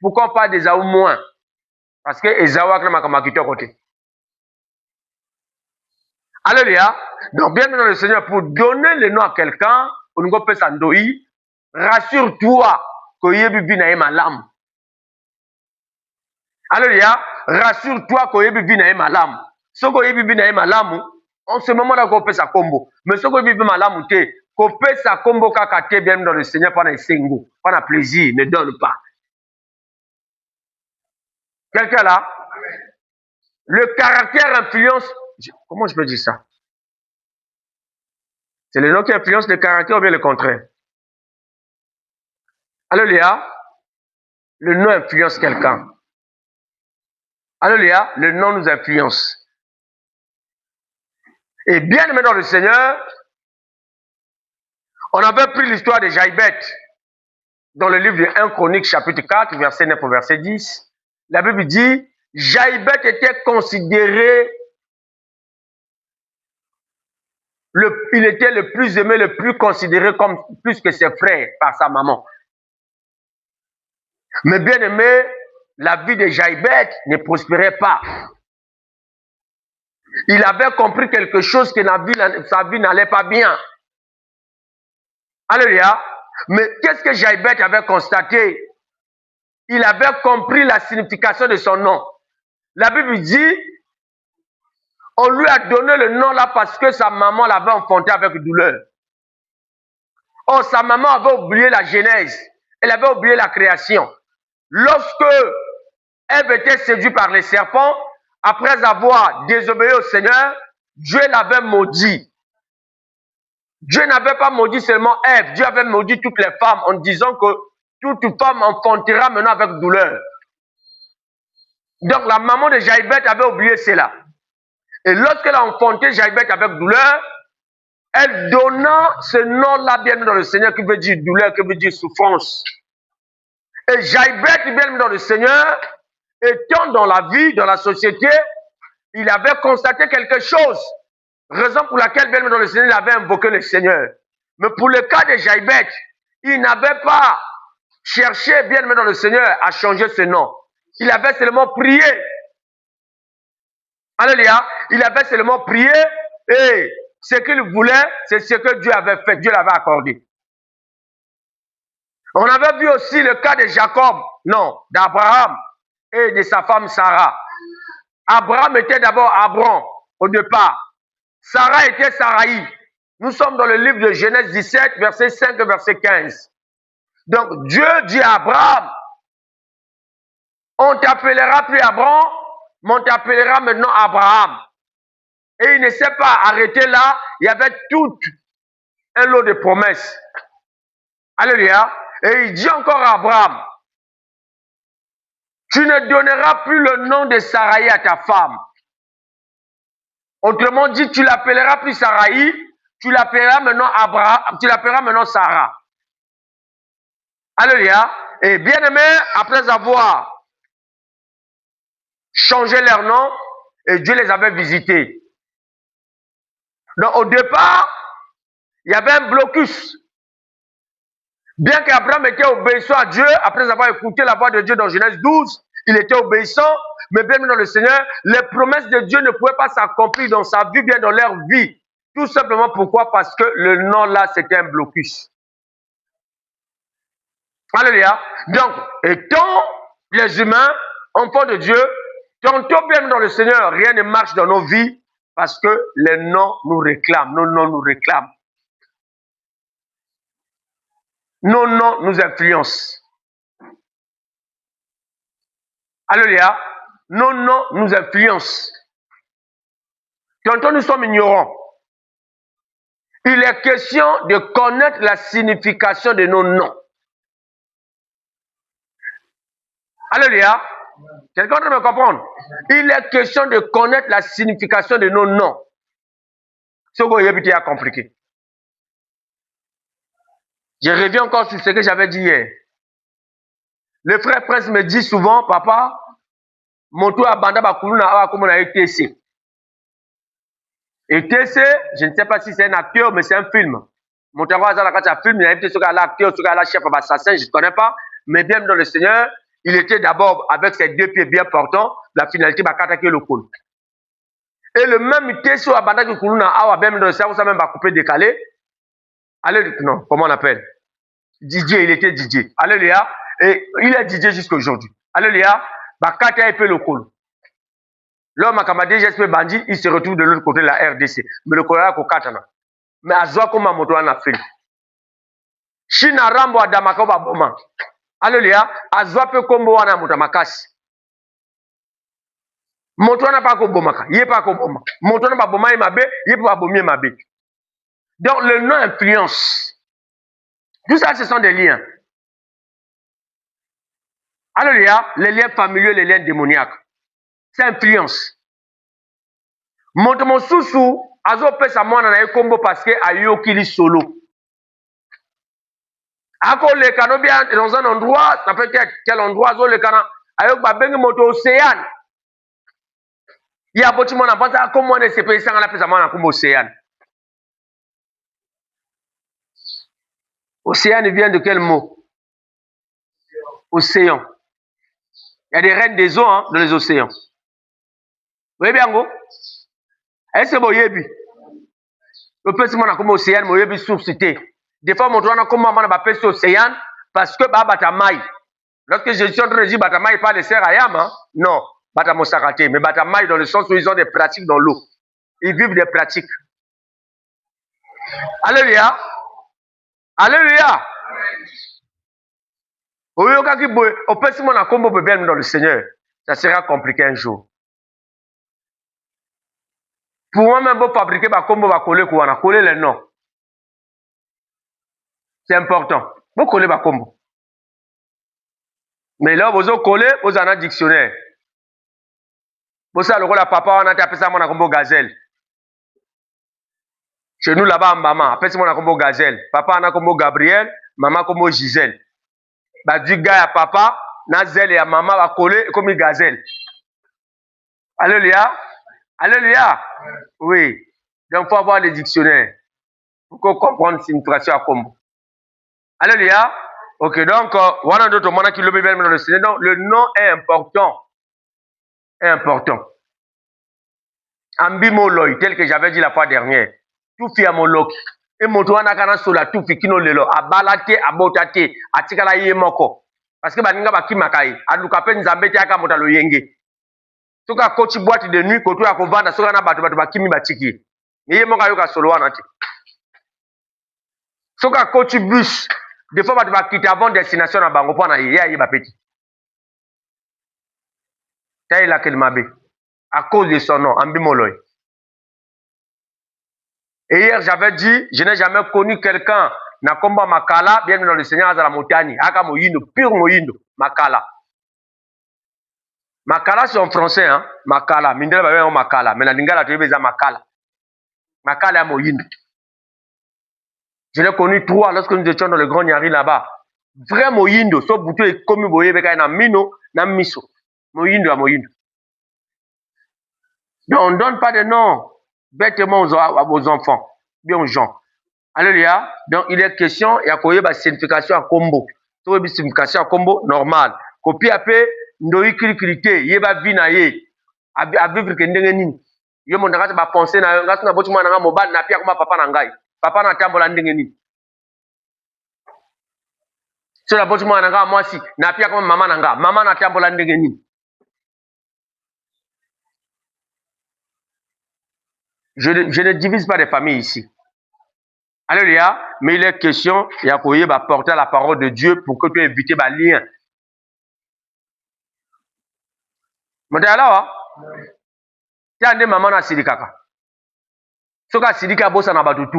Pourquoi pas d'Ésaü moins? Parce que Ésaü a quand côté. Alléluia. Donc, bien dans le Seigneur, pour donner le nom à quelqu'un, on ne peut pas rassure-toi que Yebi vina malam. Alléluia. Rassure-toi que Yebi vina malam. Ce que Yebi vina malam, en ce moment-là, on peut sa combo. Mais ce que Yebi vina malam, qu'on peut sa combo kakate bien dans le Seigneur pendant un singo, pendant plaisir, ne donne pas. Quelqu'un là? Le caractère influence. Comment je peux dire ça? C'est le nom qui influence le caractère ou bien le contraire? Alléluia. Le nom influence quelqu'un. Alléluia. Le nom nous influence. Et bien aimé dans le Seigneur, on avait pris l'histoire de Jaïbet dans le livre de 1 Chronique, chapitre 4, verset 9 au verset 10. La Bible dit, Jaïbet était considéré, il était le plus aimé, le plus considéré comme plus que ses frères par sa maman. Mais bien aimé, la vie de Jaïbet ne prospérait pas. Il avait compris quelque chose que sa vie n'allait pas bien. Alléluia. Mais qu'est-ce que Jaïbet avait constaté? Il avait compris la signification de son nom. La Bible dit, on lui a donné le nom là parce que sa maman l'avait enfanté avec douleur. Or, sa maman avait oublié la genèse. Elle avait oublié la création. Lorsque Ève était séduite par les serpents, après avoir désobéi au Seigneur, Dieu l'avait maudit. Dieu n'avait pas maudit seulement Ève, Dieu avait maudit toutes les femmes en disant que toute femme enfantera maintenant avec douleur. Donc la maman de Jaïbet avait oublié cela. Et lorsqu'elle a enfanté Jaïbet avec douleur, elle donna ce nom-là bien dans le Seigneur qui veut dire douleur, qui veut dire souffrance. Et Jaïbet bien dans le Seigneur, étant dans la vie, dans la société, il avait constaté quelque chose. Raison pour laquelle bien dans le Seigneur, il avait invoqué le Seigneur. Mais pour le cas de Jaïbet, il n'avait pas cherché bien dans le Seigneur à changer ce nom. Il avait seulement prié. Alléluia. Il avait seulement prié et ce qu'il voulait, c'est ce que Dieu avait fait. Dieu l'avait accordé. On avait vu aussi le cas de Jacob, non, d'Abraham et de sa femme Sarah. Abraham était d'abord Abram au départ. Sarah était Saraï. Nous sommes dans le livre de Genèse 17, verset 5 et verset 15. Donc Dieu dit à Abraham, on t'appellera plus Abram, mais on t'appellera maintenant Abraham. Et il ne s'est pas arrêté là, il y avait tout un lot de promesses. Alléluia. Et il dit encore à Abraham, tu ne donneras plus le nom de Saraï à ta femme. Autrement dit, tu l'appelleras plus Saraï, tu l'appelleras maintenant Abraham, tu l'appelleras maintenant Sarah. Alléluia. Et bien aimé, après avoir changé leur nom, et Dieu les avait visités. Donc au départ, il y avait un blocus. Bien qu'Abraham était obéissant à Dieu, après avoir écouté la voix de Dieu dans Genèse 12, il était obéissant, mais bien dans le Seigneur, les promesses de Dieu ne pouvaient pas s'accomplir dans sa vie, bien dans leur vie. Tout simplement pourquoi? Parce que le nom là, c'était un blocus. Alléluia. Donc, étant les humains, enfants de Dieu, tantôt bien dans le Seigneur, rien ne marche dans nos vies parce que les noms nous réclament, nos noms nous réclament. Nos noms nous influencent. Alléluia. Nos noms nous influencent. Tantôt nous sommes ignorants. Il est question de connaître la signification de nos noms. Alléluia. Quelqu'un doit me comprendre? Il est question de connaître la signification de nos noms. Ce que vous avez compliqué. Je reviens encore sur ce que j'avais dit hier. Le frère Prince me dit souvent, papa, mon tour à Banda Bakuluna comme on a ETC. ETC, je ne sais pas si c'est un acteur, mais c'est un film. Mon travail dans la film, il y a un l'acteur, sur la chef assassin, je ne connais pas, mais bien dans le Seigneur, il était d'abord avec ses deux pieds bien portants, la finalité va attaquer le col. Et le même Tesso a battu le Kuluna, même dans le cerveau, ça même va couper décalé. Allez, non, comment on appelle? Didier, il était Didier. Alléluia. Et il est Didier jusqu'à aujourd'hui. Alléluia. Bakata épée le col. L'homme a DGSP bandit, il se retrouve de l'autre côté de la RDC. Mais le Colorado Kokatana. Mais Azwa comme moto en Afrique. China Rambo Adamaka Boma. Alléluia. Azwa peut combo wana mutamakasi. Moto n'a pas Kobomaka. Il n'est pas Koboma. Moto n'a pas Boma Mabe. Il n'est pas Bomie Mabe. Donc le nom influence. Tout ça, ce sont des liens. Alléluia. Les liens familiaux, les liens démoniaques. C'est influence. Moto mosusu azo pesa mwana na ekombo parce que ayokili solo. Ako le kano bien dans un endroit, ça peut être quel endroit zo le kana ayok ba bengi moto océan. Ya boti mwana pata comme mwana se pesa ngala pesa mwana comme océan. Océan vient de quel mot? Océan. Il y a des reines des eaux hein, dans les océans. Vous voyez bien go? Est-ce que vous voyez bien? Le pesa mwana comme océan, vous voyez bien sourcité. Des fois, mon doigt comme maman va passer océan parce que Batamai. Lorsque je suis en train de dire Batamai, pas les serres à Yama, non, Batamosakate, mais Batamai dans le sens où ils ont des pratiques dans l'eau. Ils vivent des pratiques. Alléluia. Alléluia. Au petit monde a combo bébé dans le Seigneur, ça sera compliqué un jour. Pour moi-même, pour fabriquer ma combo, va coller les noms. C'est important. Vous collez ma combo. Mais là, vous avez collé, vous avez un dictionnaire. Vous avez le papa, on a appelé ça mon combo gazelle. Chez nous là-bas, maman, appelle ça mon combo gazelle. Papa, on a combo Gabriel, maman combo Gisèle. Bah, du gars à papa, Nazel et à maman va coller comme une gazelle. Alléluia. Alléluia. Oui. Donc, il faut avoir les dictionnaires pour qu'on comprenne une situation à combo. Alléluia. Ok, donc, voilà d'autres monde qui le met dans le Seigneur. Donc, le nom est important. Est important. Ambimoloi, tel que j'avais dit la fois dernière. Tout fit à mon loc. Et mon toit n'a qu'à sur la tout fit qui nous le lo. A balate, a botate, a tikala yemoko. Parce que baninga baki makai. A lukape nzambete aka mota lo yenge. Soka coach boîte de nuit, koto ya kovanda, soka na batu bakimi batiki. Yemoka yoka solo wana te. Soka coach bus. Des fois, tu vas quitter avant destination à Bango pour aller à Petit. C'est là qu'il m'a dit. À cause de son nom, Ambimoloy. Et hier, j'avais dit, je n'ai jamais connu quelqu'un na combat Makala, bien dans le Seigneur à la montagne. Aka Moyindo, pur Moyindo, Makala. Makala, c'est en français, hein. Makala. Mindela va bien Makala. Mais la lingala, tu veux Makala. Makala Moyindo. Je l'ai connu trois lorsque nous étions dans le Grand Nyari là-bas. Vrai Moyindo, sauf bouton est comme boye beka na mino, na miso. Moyindo à Moyindo. Donc on ne donne pas de nom bêtement à vos enfants, bien aux gens. Alléluia. Donc il est question, il y a quoi une signification à combo. Tu veux une signification à combo normal. Copie après, ndoi cricrité, yeba vina ye. A vivre que ndengeni. Yo mon ndanga ba penser na ngasu na botu mwana mobile na pia kuma papa na ngai. Papa na tambola ndengeni. So la botu mwana nga moi si na pia kuma mama na nga. Mama na tambola ndengeni. Je ne divise pas les familles ici. Alléluia. Mais il est question, il y a quoi va porter la parole de Dieu pour que tu évites les liens. Mais alors, tu as des mamans à Sidikaka. Ce que Sidika bosse na batutu.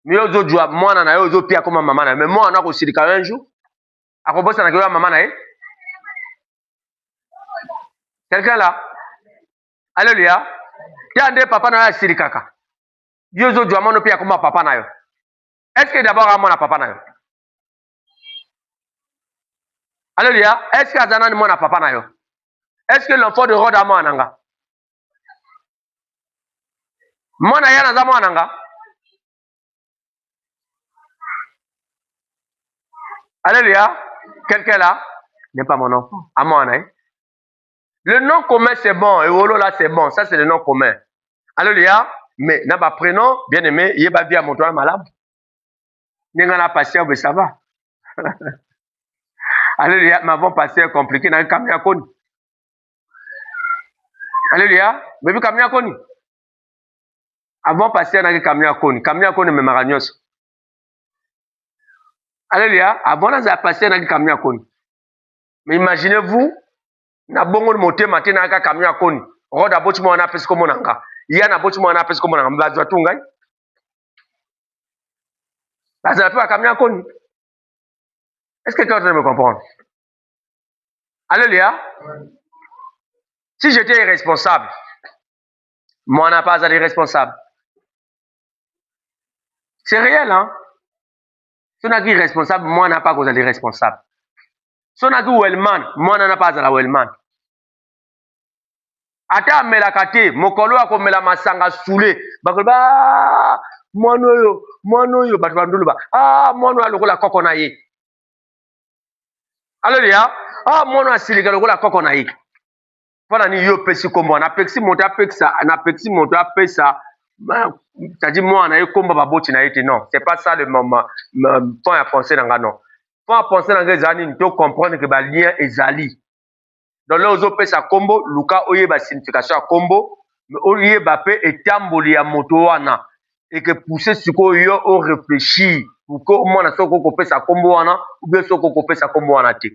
Mais aux autres jours, moi, on a aux autres pires comme maman. Mais moi, on a aussi Sidika un jour. À quoi bosse na que maman na quelqu'un là? Alléluia. Tu as des papas na Sidikaka. Yo zo jwa mono pia kuma papa na yo. Est-ce que d'abord à mon papa na yo? Alléluia. Est-ce que azana ni mon papa na yo? Est-ce que l'enfant de Rhoda mo ananga? Mona yana za mo ananga? Alléluia. Quelqu'un là? n'est pas mon enfant. À moi, hein? Le nom commun, c'est bon. Et Olo, là, c'est bon. Ça, c'est le nom commun. Alléluia. Mais, n'a pas prénom, bien aimé, il va bien mon toit malade. N'y a pas patient, mais ça va. Alléluia. Mais avant, passer compliqué, n'a pas kamia koni. Alléluia. Mais kamia koni. Avant, passer, n'a pas kamia koni. Kamia koni, mais maragnos. Alléluia. Avant, n'a pas passé, n'a pas kamia koni. Mais imaginez-vous, na bongo moté matin n'a pas kamia koni. Roda bochi mo na pesi komo nanga. Ya na bochi mo na pesi komo nanga. Mbazwa tungai. Bazala pe kamia koni. Est-ce que quelqu'un me comprend? Alléluia. Si j'étais irresponsable, moi n'a pas à être responsable. C'est réel, hein? Si on a dit irresponsable, moi n'a pas à être responsable. Si on a dit wellman, moi n'a pas à être wellman. Ata melakate, mokolo ako mela masanga soule, bakoba mono yo batwandulu ba. Ah mono alokola kokona ye. Alléluia. Ah mono asiliga lokola kokona ye. Voilà ni yo pesi kombo na pexi monta pexa na pexi monta pesa. C'est-à-dire moi na yo kombo ba boti na yete non, c'est pas ça le point à penser dans non. Point à penser dans ezali ni to comprendre que ba lien ezali. Donc là ozo pesa kombo luka oye ba signification kombo mais oye ba pe etamboli ya moto wana et que pousser siko yo o réfléchir pour que moi na soko ko pesa kombo wana ou bien soko ko pesa kombo wana te.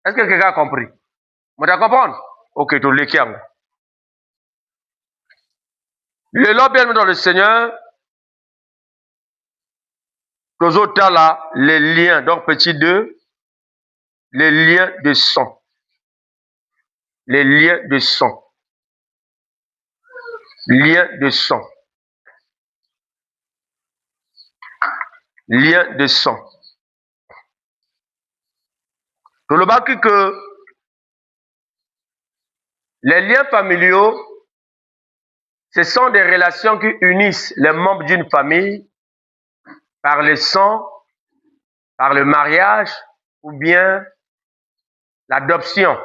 Est-ce que quelqu'un a compris? Vous comprenez? Ok, tout le monde. Le lot bien dans le Seigneur, les autres là, les liens, donc petit 2, les liens de sang. Les liens de sang. Liens de sang. Liens de sang. Tout le bas que les liens familiaux, ce sont des relations qui unissent les membres d'une famille par le sang, par le mariage ou bien l'adoption.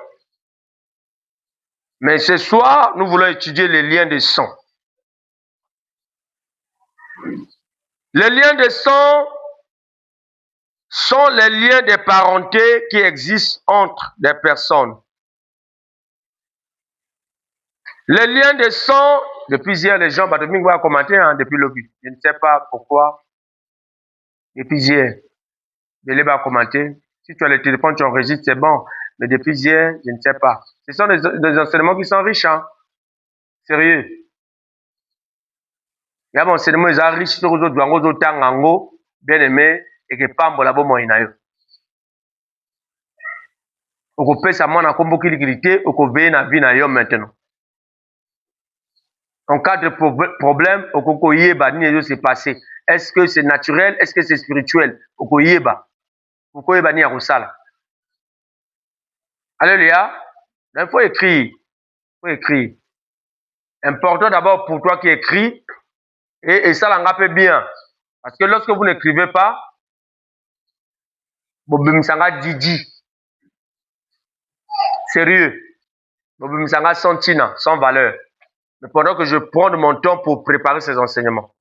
Mais ce soir, nous voulons étudier les liens de sang. Les liens de sang sont les liens de parenté qui existent entre des personnes. Les liens de sang, depuis hier, les gens, Domingue va commenter depuis le but. Je ne sais pas pourquoi. Depuis hier, je va commenter. Si tu as le téléphone, tu enregistres, c'est bon. Mais depuis hier, je ne sais pas. Ce sont des enseignements qui sont riches, hein. Sérieux. Il y a des enseignements qui sont riches sur les autres, bien aimé, et que pas bon la bonne moyen. On peut ça na kombo kilikilité, on peut na vie na yo maintenant. En cas de problème, on peut yeba ni s'est passé. Est-ce que c'est naturel? Est-ce que c'est spirituel? On peut yeba. On peut yeba ni a rusala. Alléluia. Il faut écrire. Il faut écrire. Important d'abord pour toi qui écris et ça l'engape bien. Parce que lorsque vous n'écrivez pas, vous bimsanga didi. Sérieux. Vous bimsanga sentina, sans valeur. Mais pendant que je prends mon temps pour préparer ces enseignements.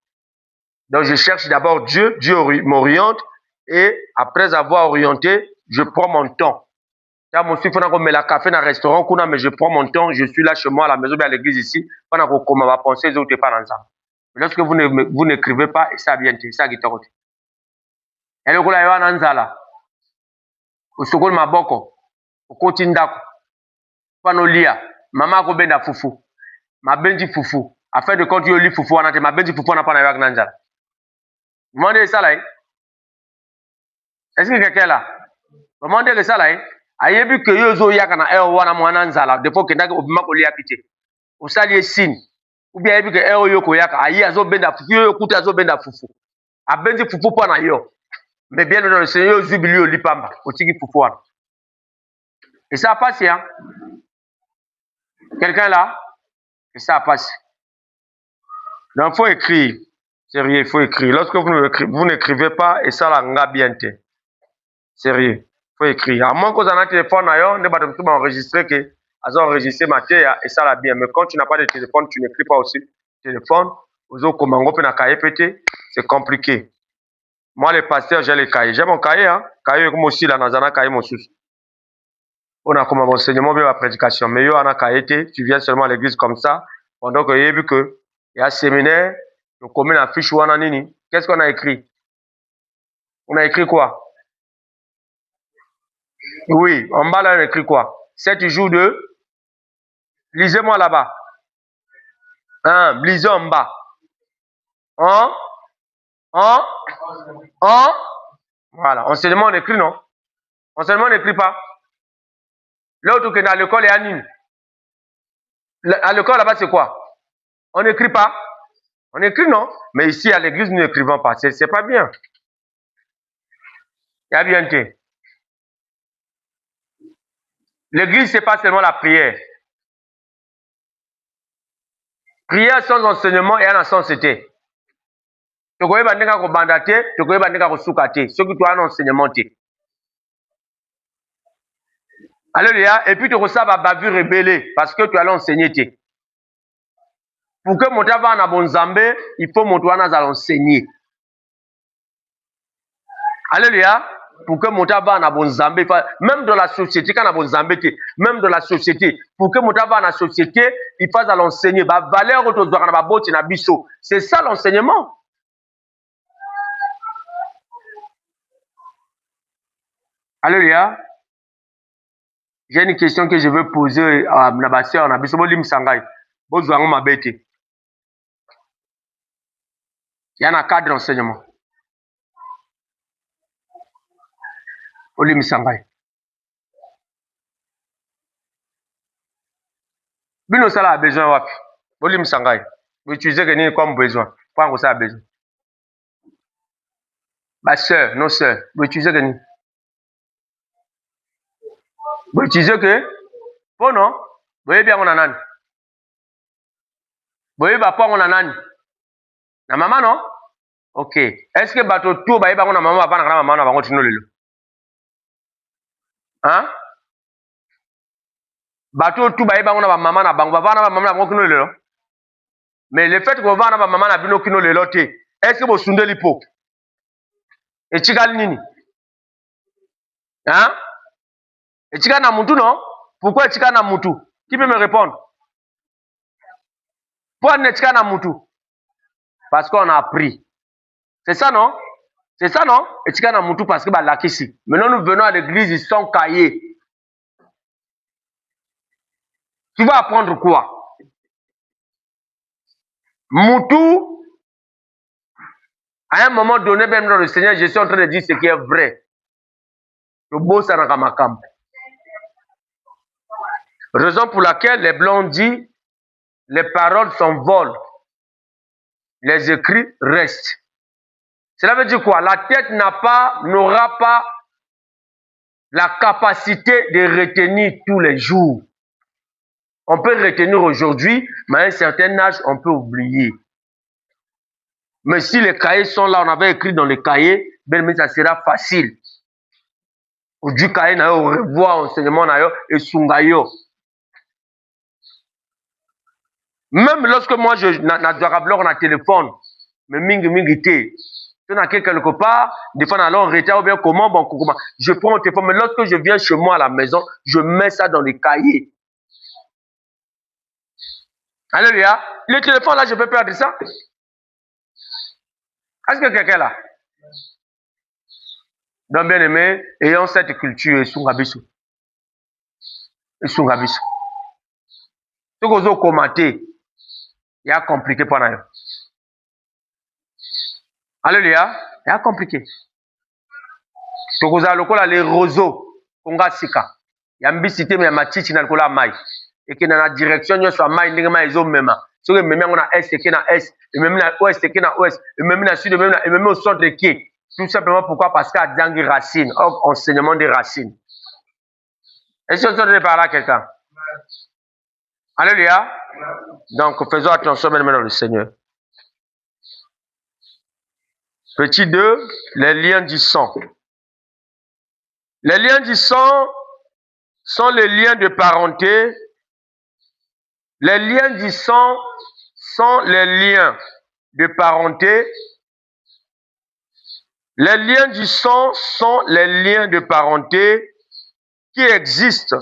Donc je cherche d'abord Dieu, Dieu m'oriente et après avoir orienté, je prends mon temps. Quand je suis me la café dans un restaurant, mais je prends mon temps, je suis là chez moi à la maison, à l'église ici, pendant que je vais penser aux autres pas dans ça. Mais lorsque vous n'écrivez pas, ça vient, ça qui t'arrête. Et le coup là, il y a un zala. Au second maboko, au kotindako, panolia, maman ko benda fufu. Ma benji fufu. Afin de quand tu lis fufu, on a ma benji fufu, on a pas avec Nanjala. Vous demandez ça là? Est-ce que quelqu'un est là? Vous demandez ça là? Aïe, vu que yo ya kana e wana mwana nzala, de fois que ndaka obima ko lia pité. Ou sali sin. Ou bien vu que e yo ko yaka, aïe azo benda fufu, yo kuta azo benda fufu. A benji fufu pa na yo. Mais bien dans le Seigneur jubilé li pamba, o tiki fufu wana. Et ça passe hein? Quelqu'un là? Et ça passe. Donc, il faut écrire. Sérieux, il faut écrire. Lorsque vous n'écrivez pas, et ça, la nga bien te. Sérieux. faut écrire. À moins que vous avez un téléphone ailleurs, ne pas enregistrer que vous enregistré ma tête et ça la bien. Mais quand tu n'as pas de téléphone, tu n'écris pas aussi téléphone. Vous avez c'est compliqué. Moi, les pasteurs, j'ai les cahiers. J'ai mon cahier, hein. Cahier comme aussi là, dans un cahier, mon sous. On a comme un enseignement, bien la prédication. Mais yo, on a cahier, tu viens seulement à l'église comme ça. Pendant que j'ai vu que il y a un séminaire, on commet la fiche ou nini. Qu'est-ce qu'on a écrit? On a écrit quoi? Oui, en bas là, on a écrit quoi? 7 jours de. Lisez-moi là-bas. Hein, lisez en bas. Hein? Voilà. Enseignement, on écrit, non? Enseignement, on n'écrit pas. L'autre qui est à l'école est à Nîmes. À l'école là-bas, c'est quoi? On n'écrit pas. On écrit, non? Mais ici, à l'église, nous n'écrivons pas. C'est pas bien. Il y a bien été. L'église, c'est pas seulement la prière. Prière sans enseignement et en sensité. Tu connais pas ndeka ko bandate, tu connais pas ndeka ko soukate. Ce qui toi un enseignement té. Alléluia. Et puis tu reçois ma bavure rebellée parce que tu allais enseigner té. Pour que mon travail na bon zambé, il faut mon toit na enseigner. Alléluia. Pour que mon travail na bon zambé, même dans la société quand na bon zambé té, même dans la société, pour que mon travail na société, il faut l'enseigner. Ba valeur autour na ba boti na biso. C'est ça l'enseignement. Alléluia. J'ai une question que je veux poser à ma soeur, na biso bolim sangai. Bozwango mabete. Il y a un cadre d'enseignement. Bolim sangai. Bino sala a besoin wapi. Bolim sangai. Vous utilisez que ni comme besoin. Pas que ça a besoin. Ma soeur, nos soeurs, vous utilisez que ni. Vous utilisez que. Bon non. Vous voyez bien on a nan. Vous voyez pas on a nan. Na maman non? Ok. Est-ce que bateau tout ba on a maman avant na maman na bango tino lelo? Hein? Bateau tout ba on a maman na bango avant na maman na bango tino lelo? Mais le fait que va na maman na bino kino lelo te, est-ce que vous sunde lipo? Et chigal nini? Hein? Et chigal na mutu non? Pourquoi chigal na mutu? Qui peut me répondre? Pourquoi ne chigal na mutu? Parce qu'on a appris. C'est ça non? C'est ça non? Et chigal na mutu parce que bah lakisi. Maintenant nous venons à l'église, ils sont cahiers. Tu vas apprendre quoi? Mutu, à un moment donné, même dans le Seigneur, je suis en train de dire ce qui est vrai. Le beau Sanakamacam. Raison pour laquelle les blancs ont dit les paroles s'envolent, les écrits restent. Cela veut dire quoi? La tête n'aura pas la capacité de retenir tous les jours. On peut retenir aujourd'hui, mais à un certain âge, on peut oublier. Mais si les cahiers sont là, on avait écrit dans les cahiers, ben, ça sera facile. Du cahier, on revoit enseignement et sungayo. Même lorsque moi, je n'ai téléphone, mais mingi té. Tu n'as quelque part, des fois, on retard ou bien comment, je prends mon téléphone, mais lorsque je viens chez moi à la maison, je mets ça dans les cahiers. Alléluia. Le téléphone là, je peux perdre ça. Est-ce que quelqu'un là? Donc, bien aimé, ayant cette culture, Sungabisu. Sungabisu. Ce que vous avez commenté, il y a compliqué pour nous. Alléluia. Il y a compliqué. Ce que vous avez les roseaux, Konga Sika. Il y a une cité, mais il y a ma chichi dans le maï. Et que dans la direction, il y a un maï, il y a un même. Ce que même on a est, et qu'il y a est, et même na ouest, et qu'il y a ouest, et même na sud, et même au centre de qui. Tout simplement pourquoi? Parce qu'il y a des racines, enseignement des racines. Est-ce que vous entendez par là quelqu'un? Alléluia. Donc faisons attention maintenant dans le Seigneur. Petit 2, les liens du sang. Les liens du sang sont les liens de parenté. Les liens du sang sont les liens de parenté. Les liens du sang sont les liens de parenté qui existent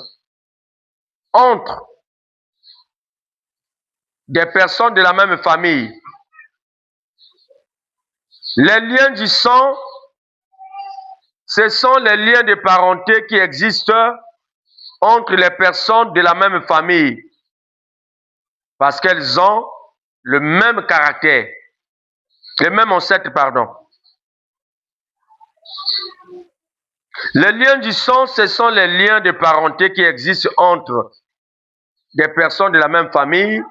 entre des personnes de la même famille. Les liens du sang, ce sont les liens de parenté qui existent entre les personnes de la même famille, parce qu'elles ont le même caractère, le même ancêtre, pardon. Les liens du sang, ce sont les liens de parenté qui existent entre des personnes de la même famille,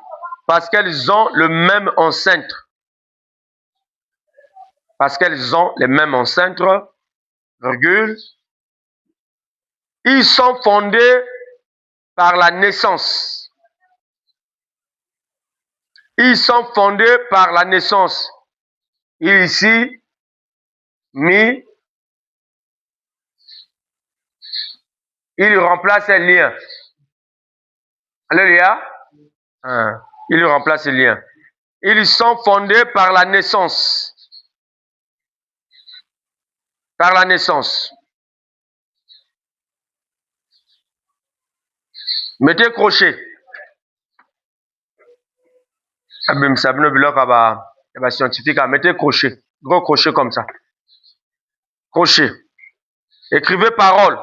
parce qu'elles ont le même ancêtre. Parce qu'elles ont les mêmes ancêtres, virgule. Ils sont fondés par la naissance. Ils sont fondés par la naissance. Il ici mis, il remplace un lien. Alléluia. Il remplace le lien. Ils sont fondés par la naissance. Par la naissance. Mettez crochet. Scientifique, mettez crochet. Gros crochet comme ça. Crochet. Écrivez parole.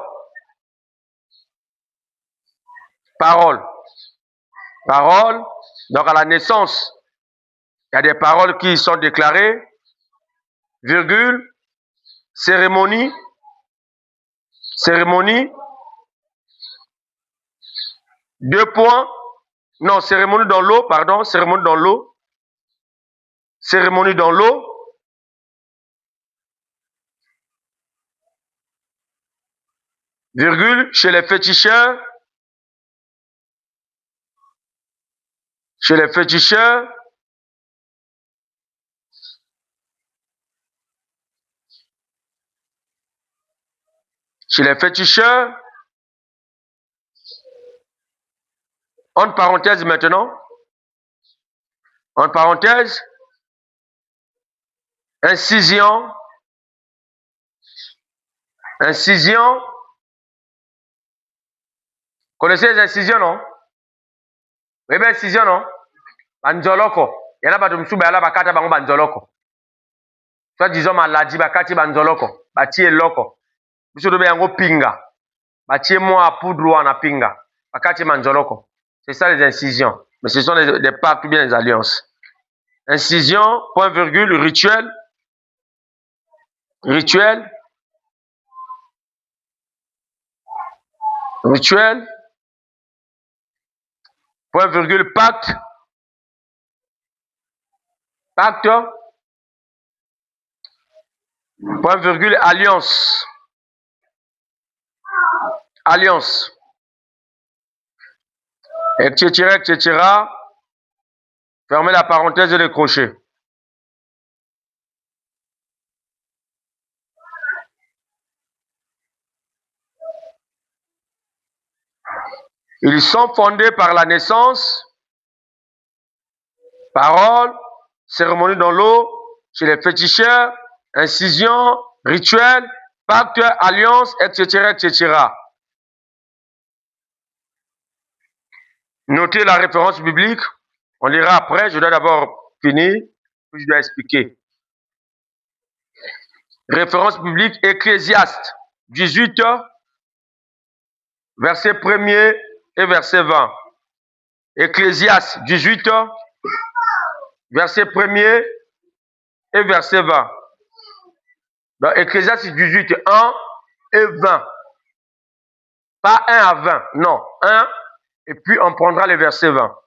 Parole. Parole. Donc à la naissance, il y a des paroles qui sont déclarées. Virgule. Cérémonie. Cérémonie. 2 points. Non, cérémonie dans l'eau, pardon. Cérémonie dans l'eau. Cérémonie dans l'eau. Virgule. Chez les féticheurs. Chez les féticheurs. Chez les féticheurs. Entre parenthèses maintenant. Entre parenthèses. Incision. Incision. Connaissez les incisions, non? Oui, bien, incision, non? Banzoloko. Il y en a pas de msou, il y a bakata bango banzoloko. Soit disons maladie, bakati banzoloko. Bati loko. Biso dobe yango pinga. Bati moi à poudre ou na pinga. Bakati manzoloko. C'est ça les incisions. Mais ce sont des pactes ou bien les alliances. Incision, point virgule, rituel. Rituel. Rituel. Point virgule, pacte. Pacte. Point virgule, alliance. Alliance. Etc., etc. Fermez la parenthèse et le crochet. Ils sont fondés par la naissance, parole, cérémonie dans l'eau, chez les féticheurs, incision, rituel, pacte, alliance, etc., etc. Notez la référence biblique. On lira après. Je dois d'abord finir, puis je dois expliquer. Référence biblique, Ecclésiaste 18, verset 1er et verset 20. Ecclésiaste 18, verset 1er et verset 20. Donc, Ecclésiaste 18, 1 et 20. Pas 1 à 20, non, 1, et puis on prendra le verset 20.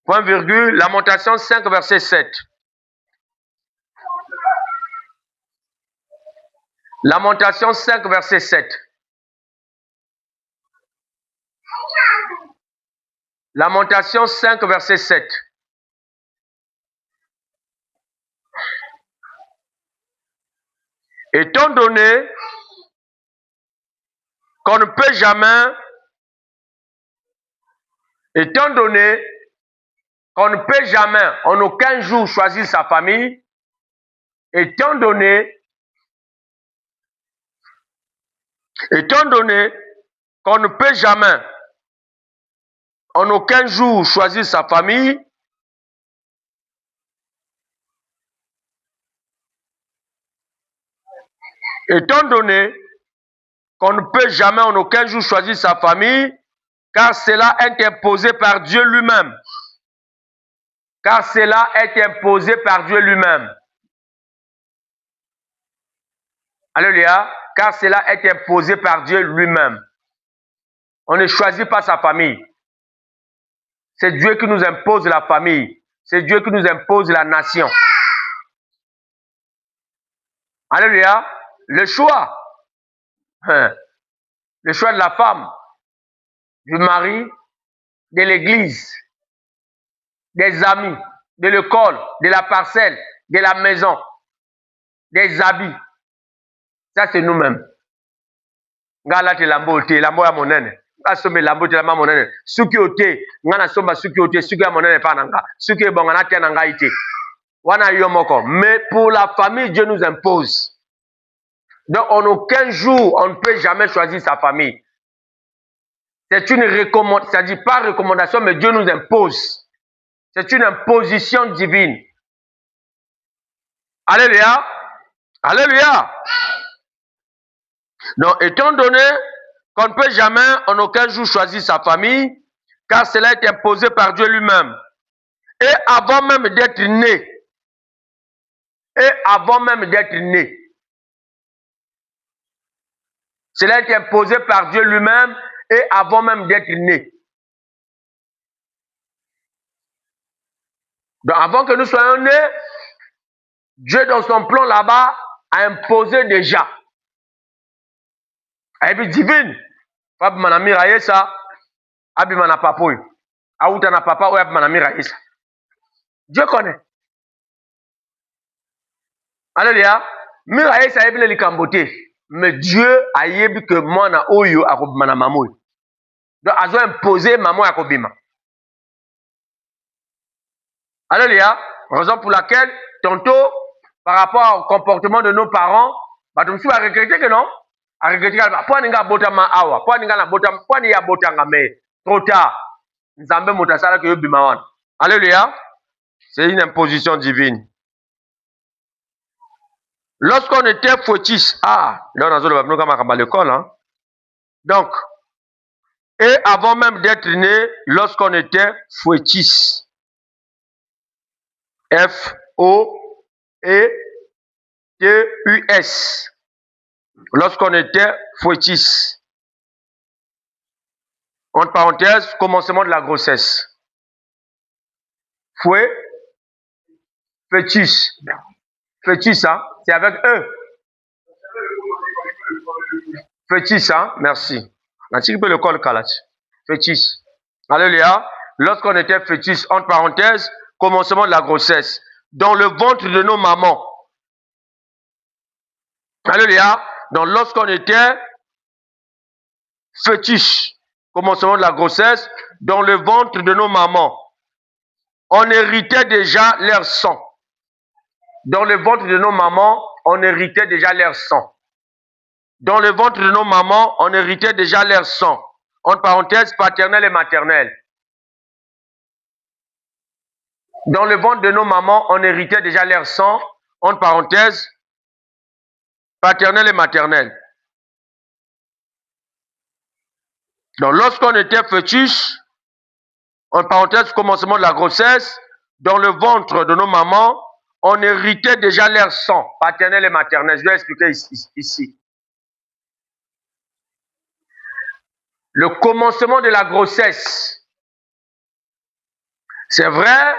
Point virgule, Lamentation 5, verset 7. Lamentation 5, verset 7. Lamentation 5, verset 7. Étant donné qu'on ne peut jamais, étant donné qu'on ne peut jamais en aucun jour choisir sa famille, étant donné qu'on ne peut jamais en aucun jour choisir sa famille, étant donné qu'on ne peut jamais en aucun jour choisir sa famille, car cela est imposé par Dieu lui-même. Car cela est imposé par Dieu lui-même. Alléluia. Car cela est imposé par Dieu lui-même. On ne choisit pas sa famille. C'est Dieu qui nous impose la famille. C'est Dieu qui nous impose la nation. Alléluia. Le choix de la femme, du mari, de l'église, des amis, de l'école, de la parcelle, de la maison, des habits. Ça, c'est nous-mêmes. Ngala te lambo te lambo ya monene. Asombe lambo te lambo monene. Suki ote, ngana somba suki ote, suki ya monene pa nanga. Suki e bongana te nanga ite. Wana yomoko. Mais pour la famille, Dieu nous impose. Donc, en aucun jour, on ne peut jamais choisir sa famille. C'est une recommandation, c'est-à-dire pas recommandation, mais Dieu nous impose. C'est une imposition divine. Alléluia. Alléluia. Donc, étant donné qu'on ne peut jamais en aucun jour choisir sa famille, car cela est imposé par Dieu lui-même. Et avant même d'être né, cela est imposé par Dieu lui-même et avant même d'être né. Donc avant que nous soyons nés, Dieu dans son plan là-bas a imposé déjà. Et puis divine, Fab manamira yesa, abi manapapoy, aouta na papa ou abi manamira yesa. Dieu connaît. Alléluia. Mira yesa ebile likambote. Mais Dieu a yebi que moi na oyo akobima na mamoy. Donc azo imposé maman akobima. Alléluia. Raison pour laquelle tantôt par rapport au comportement de nos parents, bah tu me suis à regretter que non. À regretter que pas ninga botama awa, pas ninga na botama, pas ni ya botanga mais trop tard. Nzambe motasala que yobima wana. Alléluia. C'est une imposition divine. Lorsqu'on était fœtus, là on a à l'école, hein. Donc, et avant même d'être né, lorsqu'on était fœtus, F-O-E-T-U-S, lorsqu'on était fœtus, entre parenthèses, commencement de la grossesse. Fœtus, hein, c'est avec E. Fœtus, hein, merci. Fœtus. Alléluia. Lorsqu'on était fœtus, entre parenthèses, commencement de la grossesse, dans le ventre de nos mamans. Alléluia. Donc lorsqu'on était fœtus, commencement de la grossesse, dans le ventre de nos mamans, on héritait déjà leur sang. Dans le ventre de nos mamans, on héritait déjà leur sang. Dans le ventre de nos mamans, on héritait déjà leur sang. Entre parenthèses, paternel et maternel. Dans le ventre de nos mamans, on héritait déjà leur sang. Entre parenthèses, paternel et maternel. Donc, lorsqu'on était fœtus, entre parenthèses, commencement de la grossesse, dans le ventre de nos mamans, on héritait déjà leur sang, paternel et maternel. Je vais expliquer ici. Le commencement de la grossesse, c'est vrai,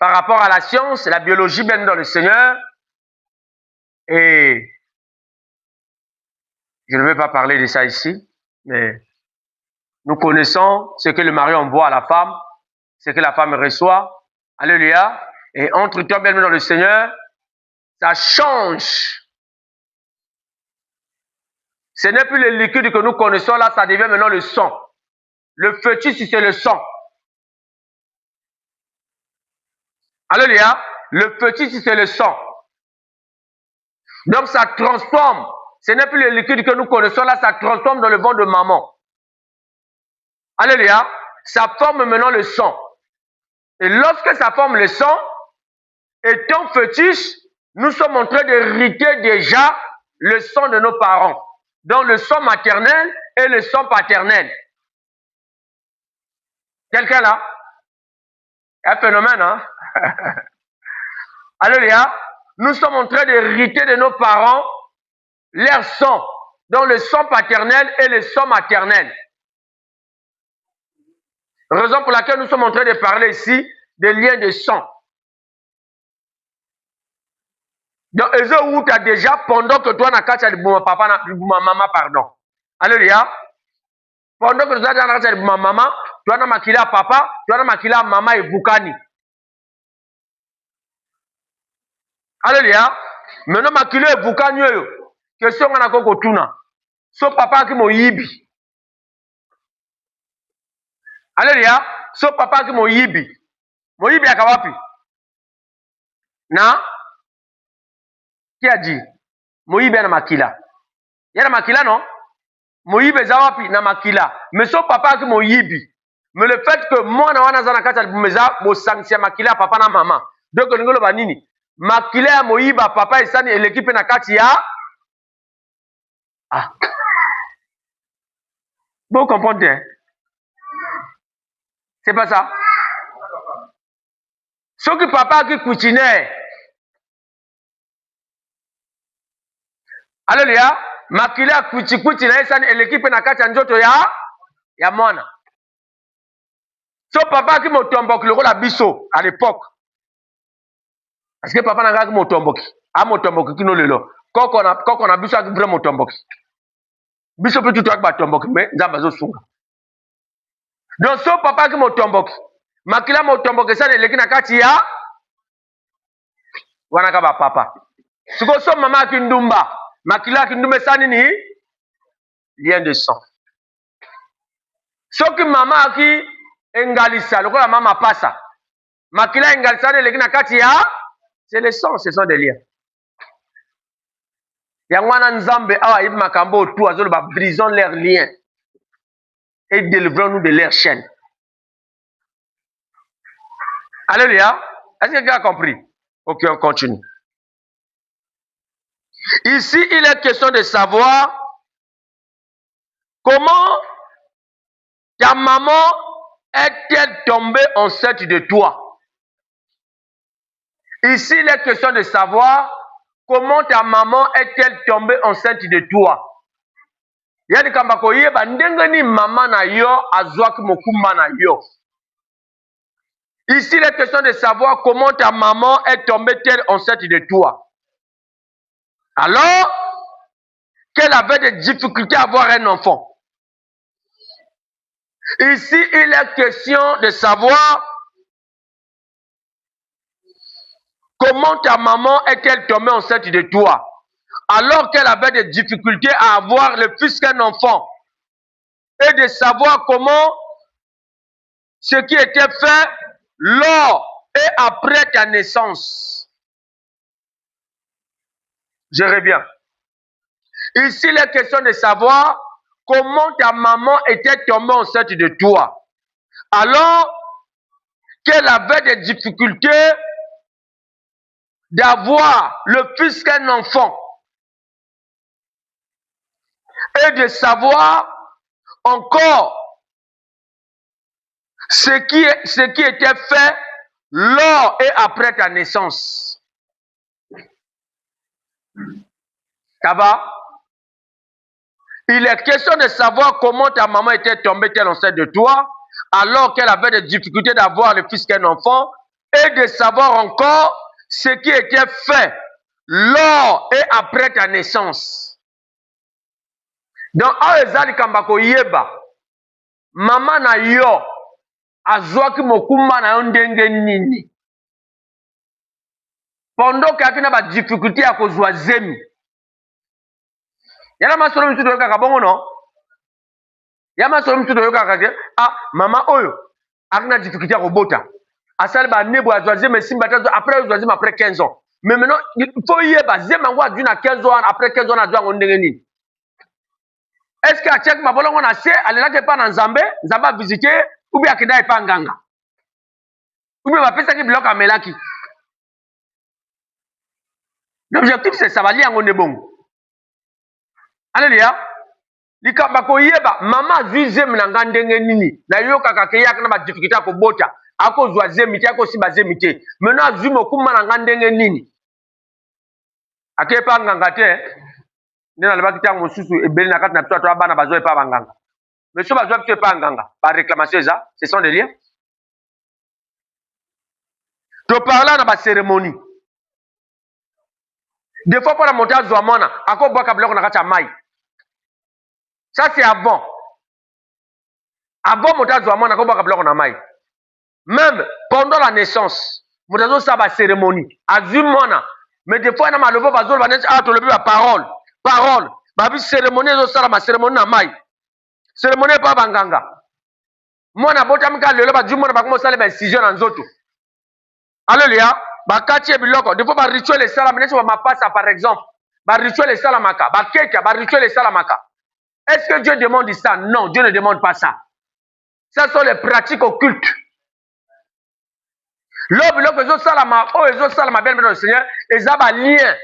par rapport à la science, la biologie, bien dans le Seigneur, et je ne vais pas parler de ça ici, mais nous connaissons ce que le mari envoie à la femme, ce que la femme reçoit. Alléluia. Et entre-temps, bien dans le Seigneur, ça change Ce n'est plus le liquide que nous connaissons là, ça devient maintenant le sang. Le fœtus, c'est le sang. Alléluia. Le fœtus, c'est le sang. Donc ça transforme. Ce n'est plus le liquide que nous connaissons là, ça transforme dans le ventre de maman. Alléluia. Ça forme maintenant le sang. Et lorsque ça forme le sang, étant fœtus, nous sommes en train d'hériter déjà le sang de nos parents. Donc le sang maternel et le sang paternel. Quelqu'un là? Un phénomène, hein? Alléluia. Nous sommes en train d'hériter de nos parents leur sang. Donc le sang paternel et le sang maternel. Raison pour laquelle nous sommes en train de parler ici des liens de sang. Donc, où tu as déjà, pendant que toi, tu as papa, maman, pardon. Alléluia. Pendant que tu as maman, tu as makila papa, tu as makila maman et Bukani. Alléluia. Maintenant, makila et Bukani, question on a koko tuna. So papa qui mo yibi. Alléluia. So papa qui mo yibi. Mo yibi akawapi. Na? Qui a dit? Moïbe na makila. Il y a makila, non? Moïbe zawapi na makila. Mais son papa qui moïbi. Mais le fait que moi na wana zana kata meza bo sanction makila papa na maman. Donc ngolo banini. Makila ya moïba papa esani et l'équipe na kati ya. Ah. Vous comprenez? Hein? C'est pas ça. Ce que papa qui cuisinait. Alléluia. Makila kuchikuchi na esani et l'équipe na kati ya njoto ya mwana. So papa qui m'a tomboki le la biso à l'époque. Parce que papa n'a pas m'a tomboki. A m'a tomboki qui nous le lo. Quand on a biso qui vraiment tomboki. Biso peut tout ba tomboki mais nzamba zo sunga. Donc so papa qui m'a tomboki. Makila m'a tomboki ça le kina kati ya wana ka ba papa. Siko so mama ki ndumba. Makila ki ndumba ça nini? Lien de sang. So ki mama ki engalisa lokola mama pasa. Makila engalisa le kina kati ya c'est le sang, ce sont des liens. Yangwana nzambe awa yib makambo tout azolo ba brisons leurs liens et délivrons-nous de leurs chaînes. Alléluia. Est-ce que quelqu'un a compris? Ok, on continue. Ici, il est question de savoir comment ta maman est-elle tombée enceinte de toi? Ici, il est question de savoir comment ta maman est-elle tombée enceinte de toi? Yani kamba koyeba ndenge ni mama na yo azwaki mokumba na yo. Ici, il est question de savoir comment ta maman est tombée-elle enceinte de toi. Alors qu'elle avait des difficultés à avoir un enfant. Ici, il est question de savoir comment ta maman est-elle tombée enceinte de toi. Alors qu'elle avait des difficultés à avoir le plus qu'un enfant. Et de savoir comment ce qui était fait lors et après ta naissance. Je reviens. Ici, il est question de savoir comment ta maman était tombée enceinte de toi. Alors qu'elle avait des difficultés d'avoir le plus qu'un enfant. Et de savoir encore ce qui était fait lors et après ta naissance. Ça va? Il est question de savoir comment ta maman était tombée-elle enceinte de toi, alors qu'elle avait des difficultés d'avoir le fils qu'un enfant, et de savoir encore ce qui était fait lors et après ta naissance. Donc, Aezali Kambako Yeba, maman na yo, azwaki mokumba na yo ndenge nini. Pendant qu'il y a des difficultés à kozwa zemi. Yana masolo mitudo yoka kabongo non? Ya masolo mitudo yoka kake ah mama oyo akna difficulté à kobota. Asali ba nebo azwaze mesimba tazo après azwaze après 15 ans. Mais maintenant il faut y ba zemango adu na 15 ans après 15 ans azwa ngondenge nini? Est-ce que achek mabolongo na se alelaka pa na Nzambe, Nzambe a visiter ou bien akenda pa nganga? Ou bien bapesa ki biloko amelaki? L'objectif c'est ça, bali yango nebongo. Alléluia. Likamba koyeba mama azwizemi na nga ndenge nini na yokaka ke yaka na ba difficulté ya kobota akozwa zemi te akosiba zemi te maintenant azwi mokuma na nga ndenge nini ake pa nganga te nde nalobaki ntango mosusu ebele na kati na biso ato abana bazwa epa banganga mais so bazwa biso epa nganga baréclamation eza ce sont des liens toparla na bacérémonie des fois mpona moto azwa mwana akobwaka biloko na kati ya mai. Ça c'est avant. Avant moto azwa mwana akobwaka biloko na mai. Même pendant la naissance, moto azosala bacérémonie azwi mwana mais des fois na malobo bazoloba neti awa tolobi baparole parole babi cérémonie ezosala bacérémonie na mai cérémonie epa banganga mwana abotami kaka lelo bazwi mwana bakoma osala baincision na nzoto. Alléluia. Bakati biloko des fois barituel esalama neti bamapasa par exemple barituel esalamaka bakeka barituel esalamaka. Est-ce que Dieu demande ça? Non, Dieu ne demande pas ça. Ça sont les pratiques occultes. L'objet que salama, oh ezo salama bien le Seigneur, eza ba lien.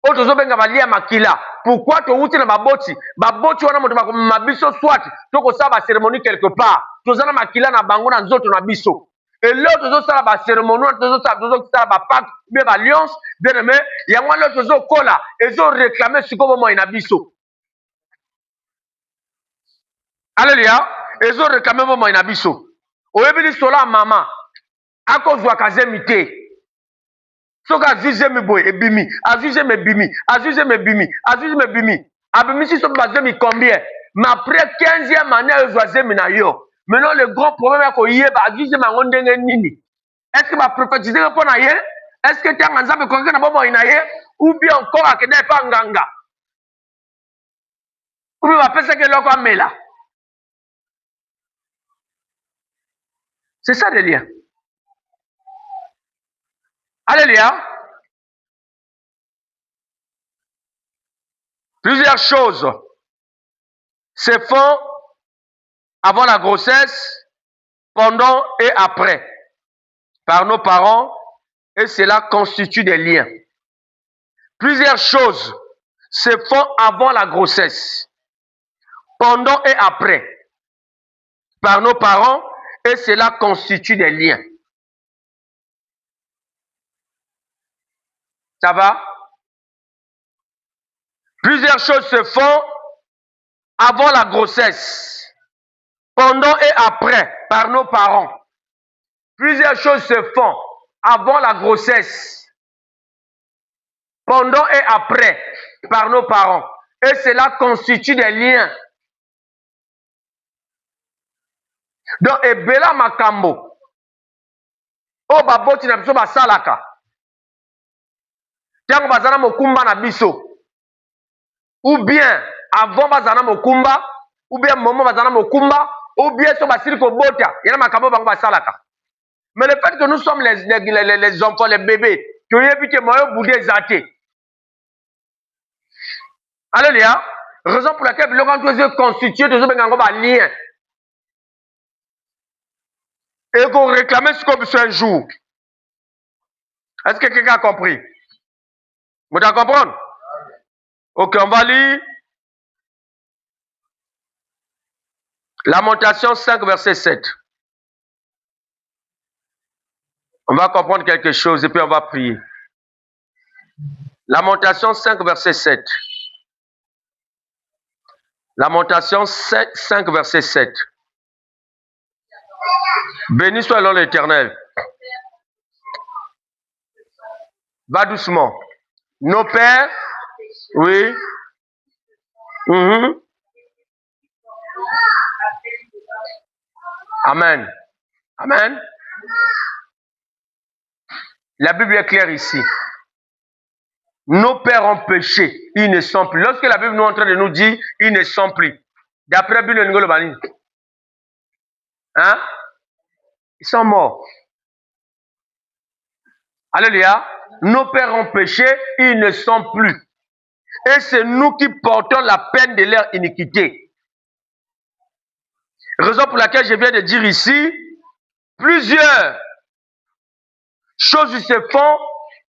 O tozo benga ba lien makila. Pourquoi to wuti na baboti? Baboti wana moto mabiso soit to ko sa ba cérémonie quelque part. Tozo na makila na bango na nzoto na biso. Et l'autre tozo sala ba cérémonie, tozo sala ba pacte, bien ba alliance, bien aimé, yango l'autre tozo kola, ezo réclamer siko mo ina biso. Alléluia. Ezo réclamer mo ina biso. Oyebili sola mama. Akozwa kazemi te. Soka azuzemi boy ebimi, azuzemi ebimi, azuzemi ebimi, azuzemi ebimi. Abimisi so bazemi combien? Mais après 15e année azwa zemi na yo. Maintenant le grand problème est ko yeba azuzemi ngo ndenge nini? Est-ce que ba prophétiser pour na ye? Est-ce que tanga nzambe ko na bomo ina ye ou bien encore akende pa nganga? Ou bien ba pesa ke loko amela? C'est ça le lien. Alléluia. Plusieurs choses se font avant la grossesse, pendant et après, par nos parents, et cela constitue des liens. Plusieurs choses se font avant la grossesse, pendant et après, par nos parents, et cela constitue des liens. Ça va? Plusieurs choses se font avant la grossesse, pendant et après, par nos parents. Plusieurs choses se font avant la grossesse, pendant et après, par nos parents. Et cela constitue des liens. Donc, ebela makambo. O baboti na biso basalaka. Tiango bazana mokumba na biso. Ou bien, avant bazana mokumba, ou bien moment bazana mokumba, ou bien so basili ko bota, yana makambo bango basalaka. Mais le fait que nous sommes les enfants, les bébés, tu as vu que moi boudé zaté. Alléluia. Raison pour laquelle le quand tu es constitué de ce lien. Et qu'on réclame ce comme un jour. Est-ce que quelqu'un a compris? Vous avez compris? Ok, on va lire Lamentation 5, verset 7. On va comprendre quelque chose et puis on va prier. Lamentation 5, verset 7. Lamentation 5, verset 7. Béni soit l'homme l'Éternel. Va doucement. Nos pères, oui. Amen. Amen. La Bible est claire ici. nos pères ont péché, ils ne sont plus. Lorsque la Bible nous est en train de nous dire, ils ne sont plus. D'après Bible Ngolo Bani, hein? Ils sont morts. Alléluia. Nos pères ont péché, ils ne sont plus. Et c'est nous qui portons la peine de leur iniquité. Raison pour laquelle je viens de dire ici, plusieurs choses se font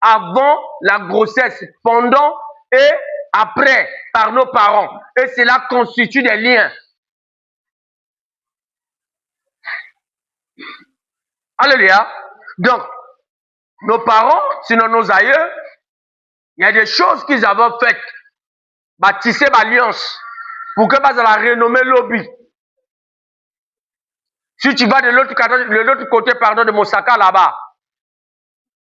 avant la grossesse, pendant et après par nos parents. Et cela constitue des liens. Alléluia. Donc, nos parents, sinon nos aïeux, il y a des choses qu'ils avaient faites. Bâtisser l'alliance pour que bas la renommée lobby. Si tu vas de l'autre côté, pardon, de Mosaka là-bas,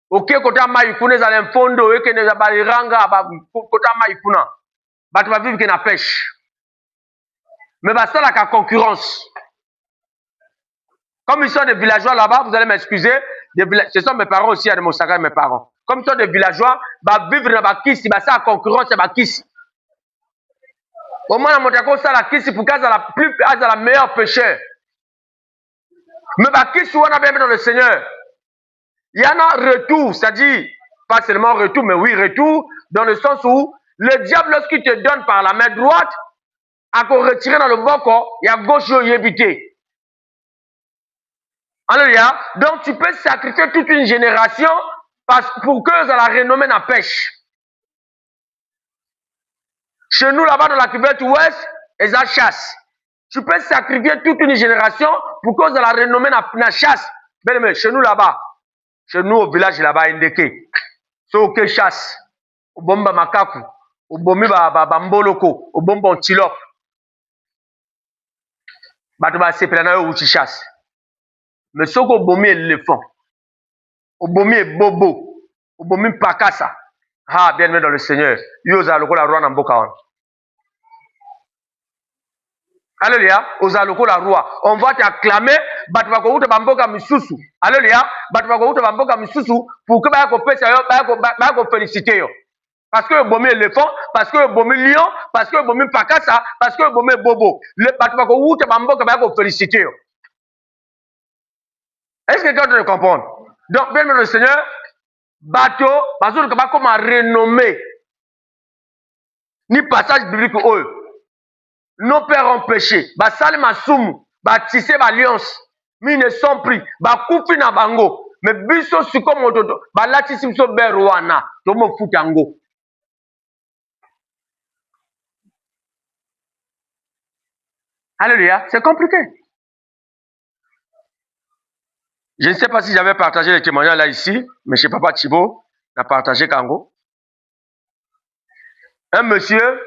ok, côté Maïkoune, ils allaient fondo, et que les abaliranga, côté Maïkouna, tu vas vivre que la pêche. Mais bah ça, la concurrence. Comme ils sont des villageois là-bas, vous allez m'excuser, ce sont mes parents aussi, il y a de Mosaka et mes parents. Comme ils sont des villageois, bah vivre dans la kisi, bah ça, la concurrence, c'est la kisi. Au moins, ça, la kisi, pour qu'elle soit la meilleure pêcheur. Mais bah kisi, on a bien dans le Seigneur. Il y en a retour, c'est-à-dire, pas seulement retour, mais oui, retour, dans le sens où le diable, lorsqu'il te donne par la main droite, à qu'on retire dans le bon corps, il y a gauche, il y a évité. Alléluia. Donc, tu peux sacrifier toute une génération pour que ça la renommée la pêche. Chez nous, là-bas, dans la cuvette ouest, ils ont chasse. Tu peux sacrifier toute une génération pour que ça la renommée la chasse. Bien, chez nous, là-bas, chez nous, au village, là-bas, indéqué. So, ok, chasse. Au bomba makaku. Au bomi bamboloko. Au bomba antilope. Bato ba sepelana yo uchi chasse. Mais ce qu'on bomi éléphant. Au bomi bobo. Au bomi pakasa. Ah, bien-aimé dans le Seigneur. Yoza loko la roi namboka. Alléluia. Oza loko la roi. On va t'acclamer. Bato ba ko uta bamboka misusu. Alléluia. Bato ba ko uta bamboka misusu. Pour que ba ko pesa yo, ba ko féliciter yo. Parce que le bomi éléphant, parce que le bomi lion, parce que le bomi pakasa, parce que le bomi bobo. Le bato ba ko uta bamboka ba ko féliciter yo. Est-ce que quelqu'un te comprend? Donc, bien le Seigneur, bateau, bateau ne pas comment renommer, ni passage biblique eux. Nos pères ont péché. Ba salima soum, ba tissé ba alliance, mais ils ne sont pris. Ba koufi na bango, mais biso suko mototo, ba lati simso berwana, tomo futango. Alléluia, c'est compliqué. Je ne sais pas si j'avais partagé les témoignages là ici, mais chez Papa Thibault, on a partagé Kango. Un monsieur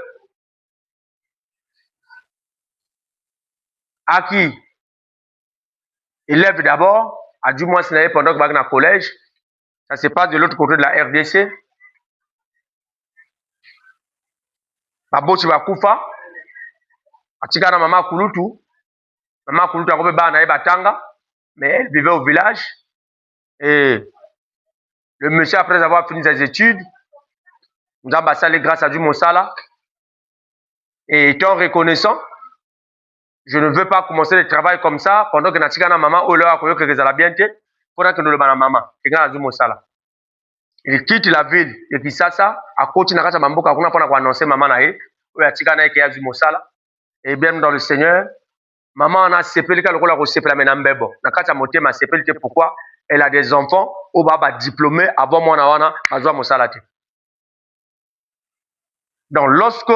à qui élève d'abord, à du moins pendant que je suis au collège, ça se passe de l'autre côté de la RDC. Babochi bakufa, atikana maman Kulutu a kobe bana batanga, mais elle vivait au village. Et le monsieur, après avoir fini ses études, nous avons passé grâce à Dieu Monsala. Et étant reconnaissant, je ne veux pas commencer le travail comme ça pendant que Natikana maman ou là que les bien été, pendant que nous le banana maman, et quand Dieu Monsala. Il quitte la ville et puis ça, à côté de la mamboka, on a pas annoncé maman nae, ou Natikana qui a Dieu Monsala. Et bien dans le Seigneur, maman on a séparé le rôle de séparer la menambebo. Nakata moté ma séparé pourquoi elle a des enfants au baba diplômé avant moi na azwa Monsala. Donc lorsque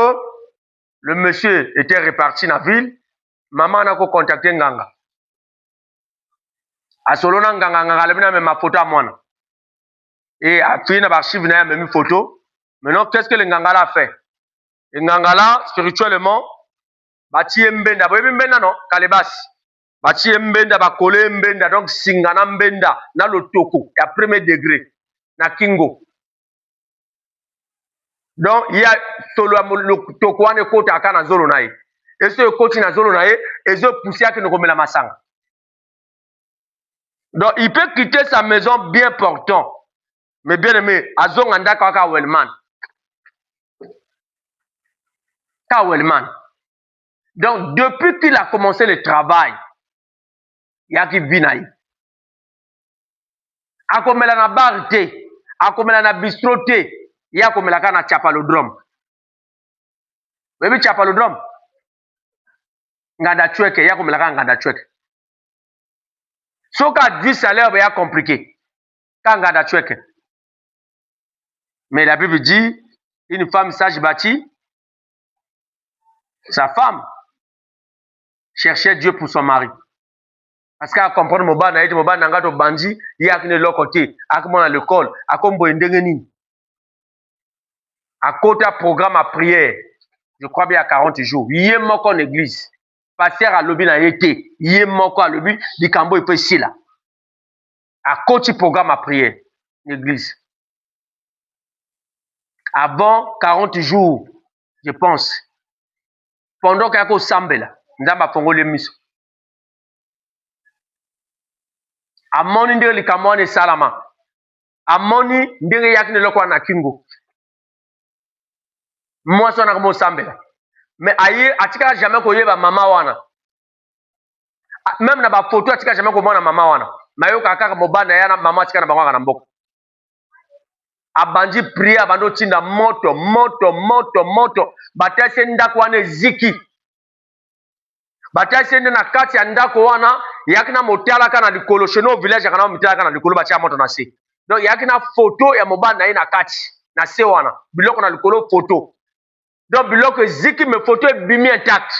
le monsieur était reparti dans la ville, maman a contacté Nganga. A solona Nganga, elle a mis ma photo à moi. Et a fait une archive, elle a mis une photo. Maintenant, qu'est-ce que le Nganga a fait? Le Nganga là, spirituellement, bati mbenda, boyebi mbenda non, kalebas. Bati mbenda, bakole mbenda, donc singana mbenda, na le toko, à premier degré, na kingo. Donc, il y a solo le toko ane kota akana zolo nae. Et ce coach na zolo nae, et ce poussière qui nous remet la massanga. Donc, il peut quitter sa maison bien portant. Mais bien aimé, Azong Anda Kaka Wellman. Kawelman. Donc, depuis qu'il a commencé le travail, il y a qui vit naï. Akomela na bar te, akomela na bistro te, il y a komela ka na chapalodrome. Webi chapalodrome. Nganda chweke, il y a komela ka nganda chweke. Soka du salaire, il y a compliqué. Quand nganda chweke. Mais la Bible dit, une femme sage bâtie, sa femme cherchait Dieu pour son mari. Parce qu'elle comprend moba na ete moba na ngato bandi, il y a kine lokote, akomona l'école, akombo ndengeni. À côté programme à prière, je crois bien à 40 jours. Yé moko en église. Pasteur à lobby na été, yé moko à lobby, di kambo ipe ici là. À côté programme à prière, l'église. Avant 40 jours, je pense, pendant qu'il y a qu'au Sambela, ndamba fongo le miso. Amoni ndenge likamone salama. Amoni ndenge yakine lokwa na kingo. Moi so na ko Sambela. Mais aye atika jamais ko yeba mama wana. Même na ba photo atika jamais ko mona mama wana. Mayo kaka mobana yana mama atika na bangwa na mboko. Abandi prier abando tinda moto. Batase ndako wana ziki. Batase na kati ya ndako wana yakina motala kana likolo cheno village kana motala kana likolo batia moto na se. Donc yakina photo ya mobana na kati na se wana. Biloko na likolo photo. Donc biloko ziki me photo bimi intact.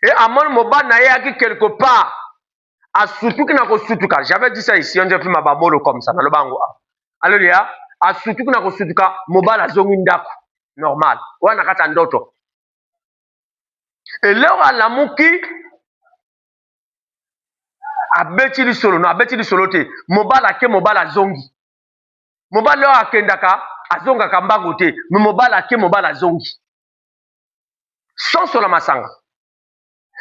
Et amon mobana yaki quelque part a surtout na ko sutuka. J'avais dit ça ici, on a fait ma babolo comme ça dans le bango. Alléluia. A surtout na ko sutuka mobala zongi ndako normal. Wana kata ndoto. Et là la muki abeti li solo no abeti li solo te mobala ke mobala zongi. Mobala akendaka azonga kambango te mais mobala ke mobala zongi. Sans sur la masanga.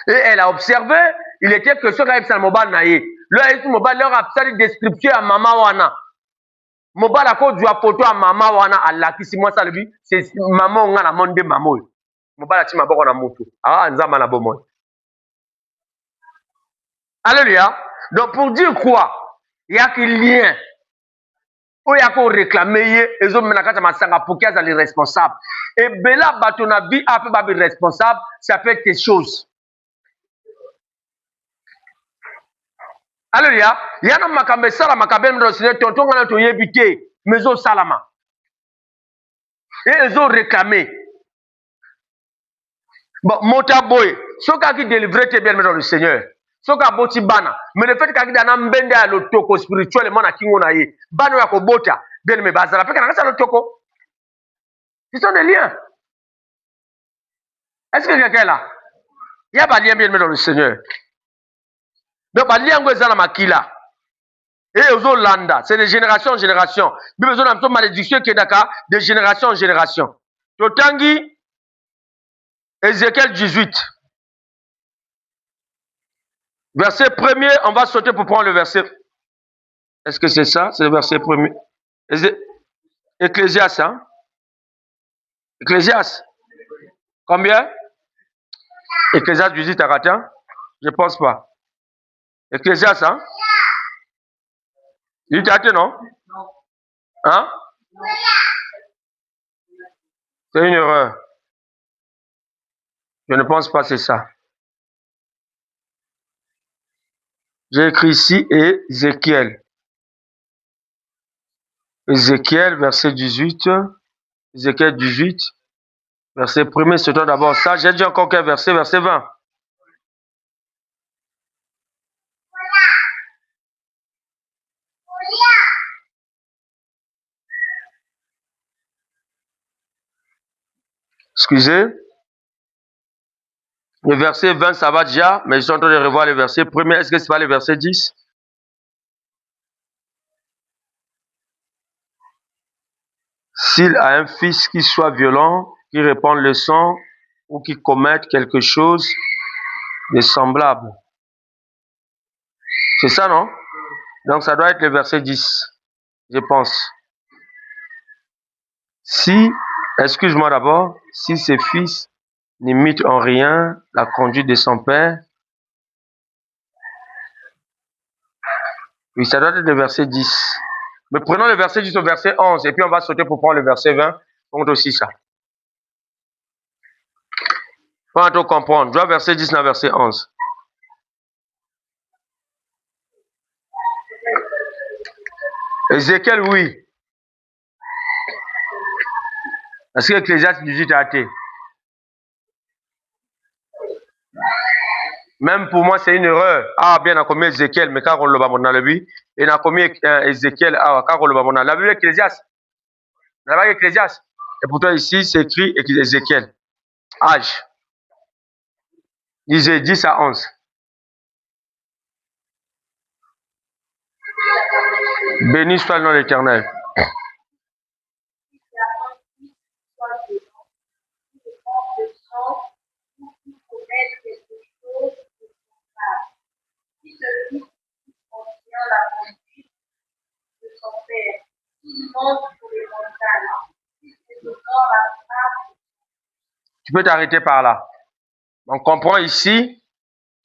Et elle a observé, il était question qu'elle a mobile naïe. Là, il mobile leur a fait une description à maman wana. Mobile a cause du photo à maman wana à la qui si moi ça le dit, c'est maman on a la monde de maman. Mobile a ti maboko na moto. Ah, nzama na bomo. Alléluia. Donc pour dire quoi? Il y a qu'il lien. Ou il y a qu'on réclamer les hommes menakata masanga pour qu'ils soient les responsables. Et bela batona vie a fait responsable, ça fait quelque chose. Alléluia. Yana makambe sala makambe mrosile tonton ngana to yebite mezo salama. Et ils ont réclamé. Bon, mota boy, soka qui délivrer tes bien dans le Seigneur. Soka boti bana. Mais le fait qu'il y a un mbende à l'otoko spirituellement na kingo na ye. Bano ya kobota. Bien me bazala. Parce que na l'otoko. Ce sont des liens. Est-ce que quelqu'un est là? Il y a pas de lien bien dans le Seigneur. Donc, pas de lien dans makila. Et aux landa, c'est de génération en génération. Nous besoin d'un malédiction qui est d'accord de génération en génération. Totangi, Ézéchiel 18. Verset 1er, on va sauter pour prendre le verset. Est-ce que c'est ça? C'est le verset 1er. Ecclésias, hein? Ecclésias. Combien? Ecclésias 18 à raté? Je ne pense pas. Ecclésias, hein? Il est non? Hein? C'est une erreur. Je ne pense pas que c'est ça. J'ai écrit ici Ézéchiel. Ézéchiel, verset 18. Ézéchiel 18, verset 1er, c'est d'abord ça. J'ai dit encore quel verset? Verset 20. Excusez. Le verset 20, ça va déjà, mais je suis en train de revoir le verset 1er. Est-ce que c'est pas le verset 10? S'il a un fils qui soit violent, qui répande le sang, ou qui commette quelque chose de semblable. C'est ça, non? Donc ça doit être le verset 10, je pense. Si Excuse-moi d'abord. Si ses fils n'imitent en rien la conduite de son père. Oui, ça doit être le verset 10. Mais prenons le verset 10 au verset 11 et puis on va sauter pour prendre le verset 20. Compte aussi ça. Faut tout comprendre. Je dois verset 10 dans verset 11. Ézéchiel, oui. Est-ce que Ecclésiaste 18 a été? Même pour moi, c'est une erreur. Ah, bien, on a commis Ézéchiel, mais quand on le va dans le but, et on a commis Ézéchiel, quand on le va dans la Bible Ecclésiaste. La Bible Ecclésiaste. Et pourtant, ici, c'est écrit Ézéchiel. Âge. Disait 10 à 11. Béni soit le nom de l'Éternel. Tu peux t'arrêter par là. On comprend ici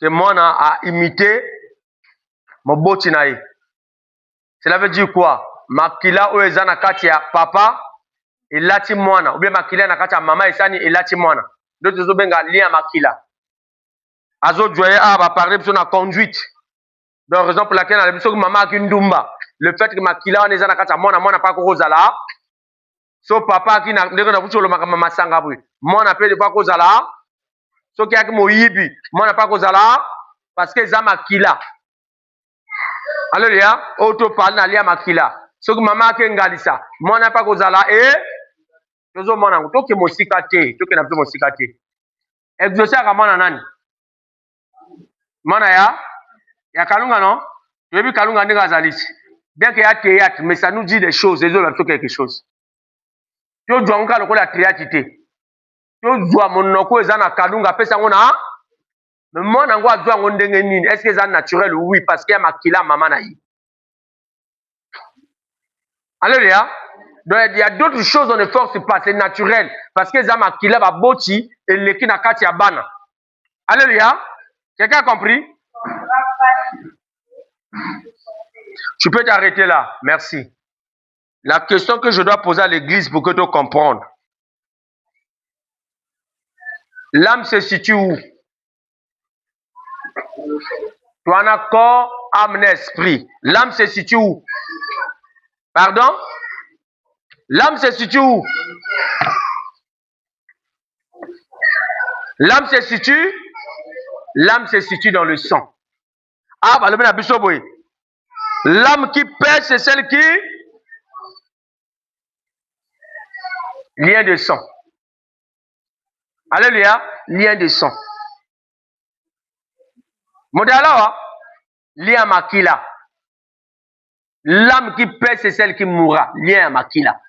que Mona a imité Mobotinaï. Cela veut dire quoi? Makila ou ezana kati ya papa elati mwana ou bien makila na kati ya mama esani elati mwana. Donc tozo benga lien makila. Azo joye a ba parler sur la conduite. Donc raison pour laquelle on a besoin que maman a kindumba. Le fait que makila on ezana kati ya mwana pas ko zala. So papa qui na ndeko na bucholo makama masanga bwe. Mwana pe de pas ko zala. So ki aki moyibi, mwana pas ko zala parce que za makila. Alléluia, auto parle na lia makila. So que maman ke ngalisa, mwana pas ko zala tozo mwana ngo toke mosika te, toke na mosika te. Exaucer ka mwana nani? Mwana ya Kalunga non? Tu veux Kalunga ndinga zalisi. Bien qu'il y a théâtre, mais ça nous dit des choses, les autres quelque chose. Tu dois encore le la théâtre te. Tu dois monoko ezana Kalunga pesa ngona. Mais mwana ngo azwa ngo ndenge nini? Est-ce que c'est naturel? Oui, parce qu'il y a makila maman na yi. Alléluia. Donc il y a d'autres choses on ne force pas, c'est naturel parce que zama kila ba boti et leki na kati ya bana. Alléluia. Quelqu'un a compris? Tu peux t'arrêter là. Merci. La question que je dois poser à l'église pour que tu comprennes. L'âme se situe où? Tu en as corps, âme, esprit. L'âme se situe où? Pardon? L'âme se situe où? L'âme se situe? L'âme se situe dans le sang. Ah, bah, le bien à l'âme qui pèse, c'est celle qui? Lien de sang. Alléluia. Lien de sang. Modala, lien à makila. L'âme qui pèse, c'est celle qui mourra. Lien à makila.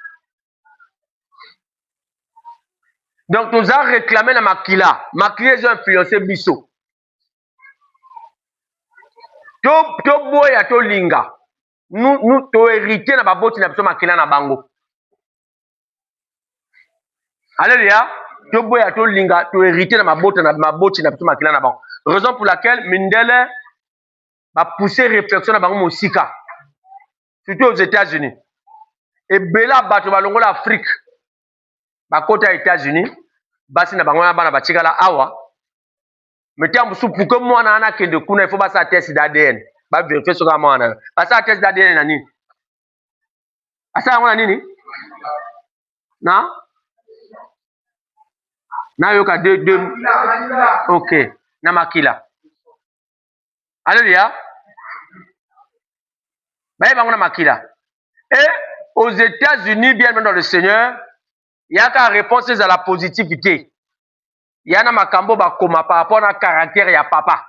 Donc, nous avons réclamé la makila. Makila, ils ont influencé Bisso. To boya to linga. Nous to hérité na baboti na biso makila na bango. Alléluia. To boya to linga to hérité na maboti na biso makila na bango. Raison pour laquelle Mindele va pousser réflexion na bango mosika. Surtout aux États-Unis. Et bela bato balongola Afrique. Ba côté aux États-Unis, basi na bango na bana batikala awa. Mais pour que moi na kende kuna il faut passer test d'ADN. Ba vérifier sur moi na. Passer test d'ADN na nini? Asa ngona nini? Na? Na yoka de OK. Na makila. Alléluia. Ba bango na makila. Et aux États-Unis, bien dans le Seigneur, il y a qu'à réponse à la positivité. Il y a un makambo bakoma par rapport à caractère ya papa.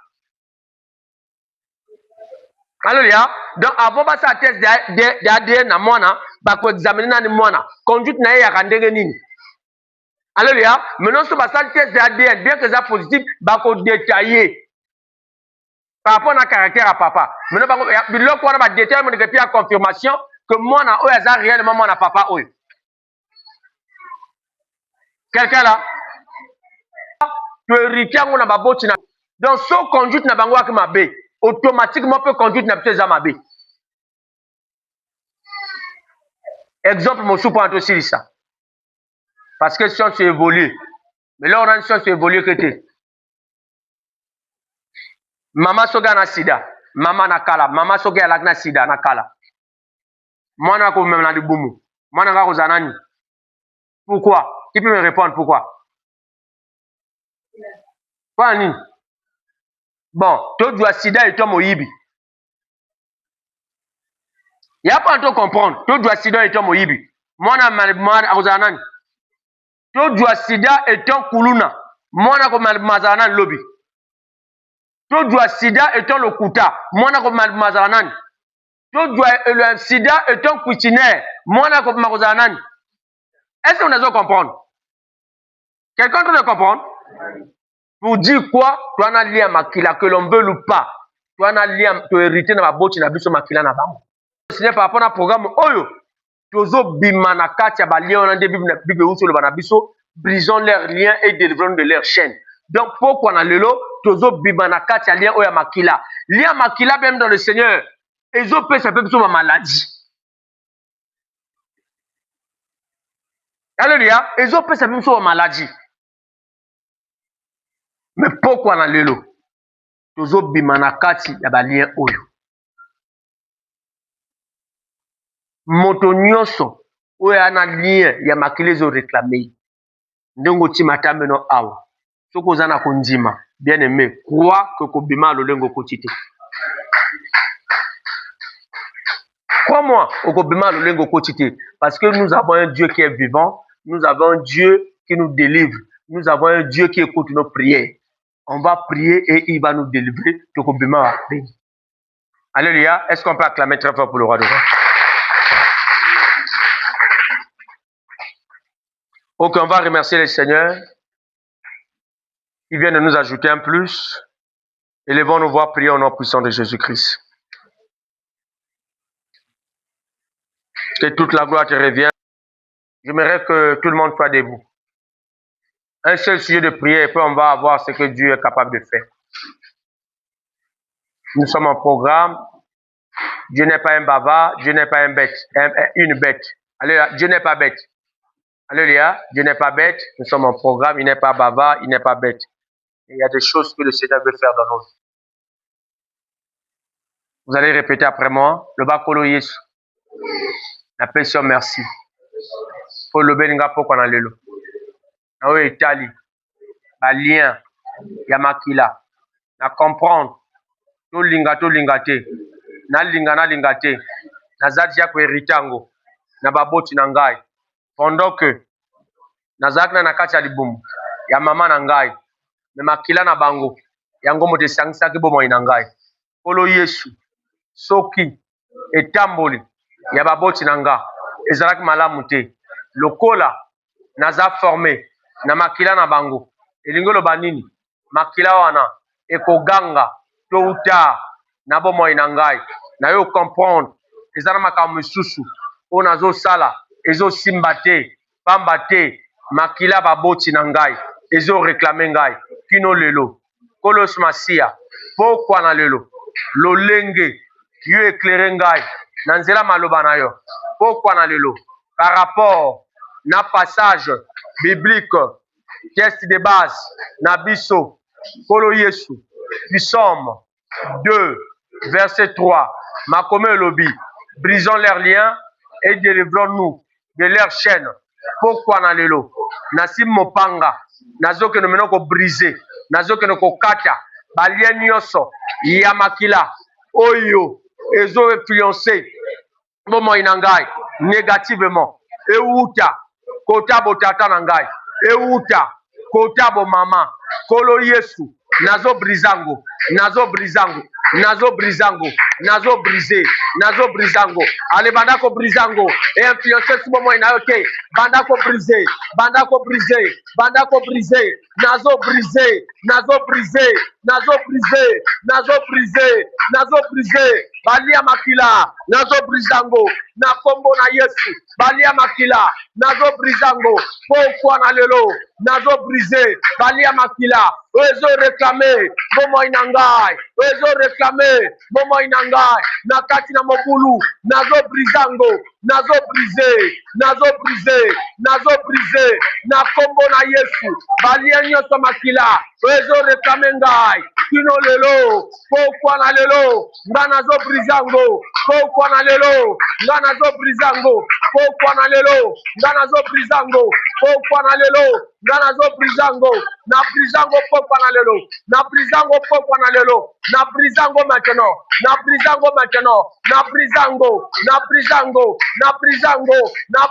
Alléluia. Donc avant passer à test d'ADN na mwana, bako examiner na mwana. Conduite na ya kandenge nini. Alléluia. Maintenant sur passer test d'ADN, bien que ça positif, bako détailler par rapport à caractère à papa. Maintenant bako biloko wana ba détailler mon depuis la confirmation que mwana oyo aza réellement mwana papa oyo. Quelqu'un là? Tu hérites on a baboti na. Donc so conduite na bango ak mabe, automatiquement peut conduite na pesa mabe. Exemple mon soupe en aussi ça. Parce que science évolue. Mais là on a une science évolue que tu. Mama soga na sida, mama na kala, mama soga alak na sida na kala. Mwana ko même na libumu. Mwana nga ko zanani. Pourquoi? Qui peut me répondre pourquoi? Pas ni. Bon, toi dois sida et toi moyibi. Il n'y a pas à te comprendre. Toi dois sida et toi moyibi. Mwana ko zanani. Toi dois sida et toi kuluna. Mwana ko mazanani lobby. Toi dois sida et toi le kuta. Mwana ko mazanani. Toi dois le sida et toi cuisinier. Mwana ko mazanani. Est-ce qu'on a comprendre? Quelqu'un doit comprendre? Pour dire quoi? Tu as un lien makila que l'on veut ou pas. Tu as un lien, tu hérité dans ma botte, tu as vu makila na bango. C'est par rapport à un programme. Oyo, tozo bimana katia balien on a des bible ou sur le banabiso, brisons leurs liens et délivrons de leur chaîne. Donc pourquoi on a le lot? Tozo bimana katia lien oya makila. Lien makila même dans le Seigneur. Et zo peut ça peut ma maladie. Alléluia. Et zo peut ça peut ma maladie. Mais pourquoi on a le lot? Tozo bimana kati ya balien oyo. Moto nyonso oyo ana lien ya makile zo réclamer. Ndongo ti matambe no awa. Soko oza na kondima, bien aimé, crois que kobima lolengo kotite. Crois-moi, okobima lolengo kotite parce que nous avons un Dieu qui est vivant, nous avons un Dieu qui nous délivre, nous avons un Dieu qui écoute nos prières. On va prier et il va nous délivrer. Alléluia. Est-ce qu'on peut acclamer très fort pour le roi de roi? Ok, on va remercier le Seigneur. Il vient de nous ajouter un plus. Élevons nos voix, prions au nom puissant de Jésus-Christ. Que toute la gloire te revienne. J'aimerais que tout le monde soit debout. Un seul sujet de prière, et puis on va voir ce que Dieu est capable de faire. Nous sommes en programme. Dieu n'est pas un bavard, Dieu n'est pas un bête, une bête. Alléluia, Dieu n'est pas bête. Alléluia, Dieu n'est pas bête. Nous sommes en programme, il n'est pas bavard, il n'est pas bête. Et il y a des choses que le Seigneur veut faire dans nos vies. Vous allez répéter après moi. Le bakolo Yesu. La paix sur merci. Pour le beninga poko na lelo. Na o etali. Ba lien. Ya makila. Na comprendre. To linga te. Na linga te. Na zadi ya ko heritango. Na baboti na ngai. Pendant que nazak na nakati ya libumu. Ya mama na ngai. Me makila na bango. Yango mote sangisaki bomoi na ngai. Polo Yesu. Soki etamboli ya baboti na nga ezalaki malamu te lokola naza formé na makila na bango elingi oloba nini makila wana ekoganga to uta na bomoi na ngai na yo comprendre eza na makambo mosusu oyo nazosala ezosimba te pamba te makila baboti na ngai ezoreklame ngai kino lelo kolos masia pokwa na lelo lolenge Dieu éclairé ngai na nzela maloba na yo pokwa na lelo par rapport na passage biblique texte de base na biso kolo Yesu Psaume 2 verset 3 makome elobi brisons leurs liens et délivrons-nous de leurs chaînes pokwa na lelo nasi mopanga nazokende mena ko briser nazokende ko kata balien nyonso ya makila oyo ezo influencer bomoi na ngai négativement euta kota botata na ngai euta kota bo mama kolo Yesu nazo brizango nazo brisé, nazo brisango. Allez, bandako brisango. Et influencer ce moment, il a ok. Bandako brisé, bandako brisé, bandako brisé, nazo brisé, nazo brisé, nazo brisé, nazo brisé, nazo brisé. Balia makila, nazo brisango, na kombo na Yesu. Balia makila, nazo brisango, pourquoi na lelo, nazo brisé, balia makila. Ozo réclamer, momo inangai, ozo réclamer, momo inangai, nakati na mobulu, nazo brisango, nazo brisé, nazo brisé, nazo brisé, na kombo na Yesu, balia nyoso makila, ozo réclamer ngai, kino lelo, pourquoi na lelo, nga nazo brisango, pourquoi na lelo, nga nazo brisango, pourquoi na lelo, nga nazo brisango, pourquoi na lelo, nga nazo brisango, na brisango pourquoi na lelo, na brisango pourquoi na lelo, na brisango maintenant, na brisango maintenant, na brisango, na brisango, na brisango, na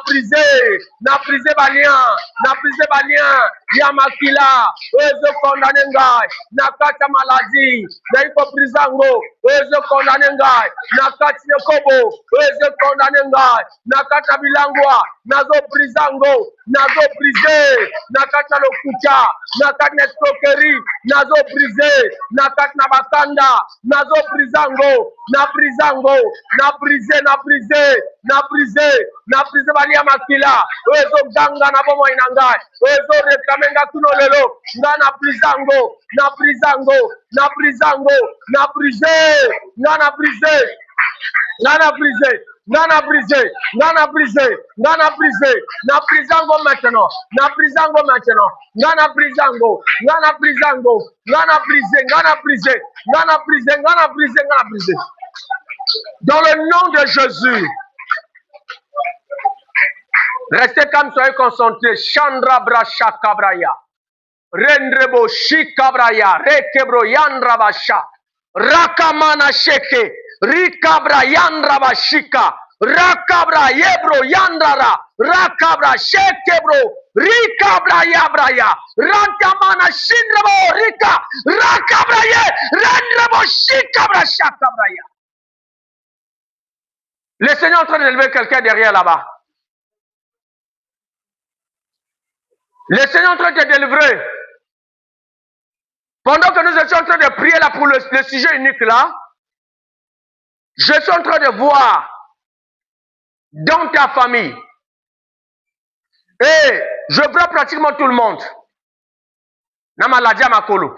brisé balien, ya makila, ozo condamné ngai, na kata maladie, na iko brisango, ozo condamné ngai, na kati ne kobo, ozo condamné ngai, na kata bilangwa, nazo brisango, nazo brisé, na kata lokucha, na kata escroquerie, nazo brisé, na kata na bakanda, nazo brisango, na brisango, na brisé, na brisé, na brisé, na brisé balia makila, ozo ganga na bomo inangai, ozo rekamenga kuno lelo, nga na brisango, na brisango, na brisango, na brisé, nga na brisé, nga na brisé, nga na brisé, nga na brisé, nga na brisé, na brisango maintenant, na brisango maintenant, nga na brisango, nga na brisango, nga na brisé, nga na brisé, nga na brisé, nga na brisé, nga na brisé. Dans le nom de Jésus, restez calme, soyez concentrés. Chandra Brasha Kabraya. Rendrebo Shikabraya. Rekebro Yandra Basha. Rakamana Sheke. Rikabra Yandra Bashika. Rakabra Yebro Yandrara. Rakabra Shekebro. Rikabra Yabraya. Rantamana Shindrabo Rika. Rakabra Ye. Rendrebo Shikabra Shakabraya. Le Seigneur est en train d'élever quelqu'un derrière là-bas. Le Seigneur est en train de te délivrer. Pendant que nous étions en train de prier là pour le sujet unique là, je suis en train de voir dans ta famille, et je vois pratiquement tout le monde, na maladie à makolo.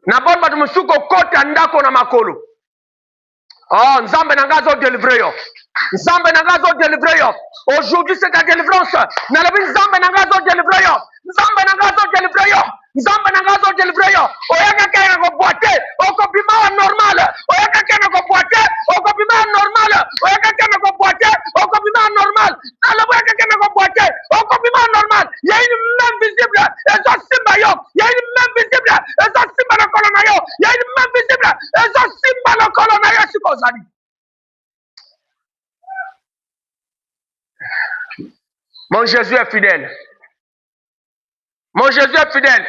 Na bon batu musuko kota ndako na makolo. Oh, Nzambe nangazo délivrer yo. Nzambe nangazo délivrer yo. Aujourd'hui c'est ta délivrance. Nalabi Nzambe nangazo délivrer yo. Nzambe nangazo délivrer yo. Nzambe nangazo délivrer yo. Oyaka kaya ko boite, oko bima normal. Oyaka kaya ko boite, oko bima normal. Oyaka kaya ko boite, oko bima normal. Nalabi oyaka kaya ko boite, oko bima normal. Il y a une main visible, et ça simba yo. Il y a une main visible, et ça simba le colonna yo. Il y a une main visible, et ça simba le colonna yo. Mon Jésus est fidèle. Mon Jésus est fidèle.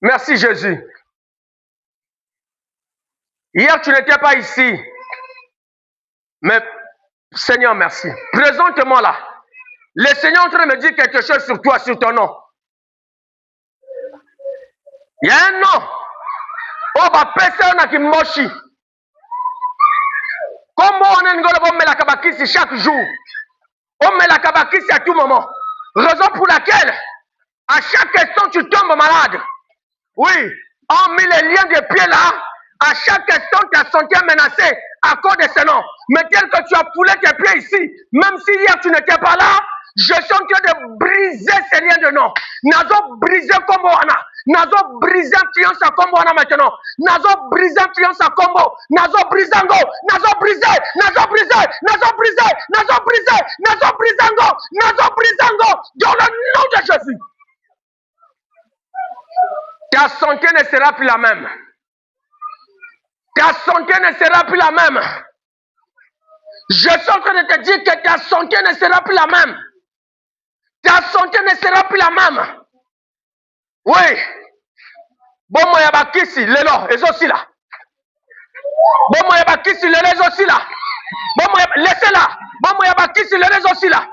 Merci Jésus. Hier, tu n'étais pas ici. Mais Seigneur, merci. Présente-moi là. Le Seigneur est en train de me dire quelque chose sur toi, sur ton nom. Il y a un nom. Oh, bah, personne n'a qui mochi. Comment on met la kabakisi chaque jour? On met la kabakisi à tout moment. Raison pour laquelle, à chaque instant, tu tombes malade. Oui, on met les liens des pieds là. À chaque instant, ta santé est menacée à cause de ce nom. Mais tel que tu as foulé tes pieds ici, même si hier tu n'étais pas là, je suis en train de briser ces liens de nom. Nazo briser comme Wana. Nazo briser influence à Combo Wana maintenant. Nazo briser influence à Combo. Nazo brisango. Nazo briser. Nazo briser. Nazo briser. Nazo briser. Nazo brisango. Nazo brisango. Dans le nom de Jésus. Ta santé ne sera plus la même. Ta santé ne sera plus la même. Je suis en train de te dire que ta santé ne sera plus la même. Ta santé ne sera plus la même. Oui. Bomo ya bakisi lelo ezosila. Bomo ya bakisi lelo ezosila. Bomo ya laissez-la. Bomo ya bakisi lelo ezosila.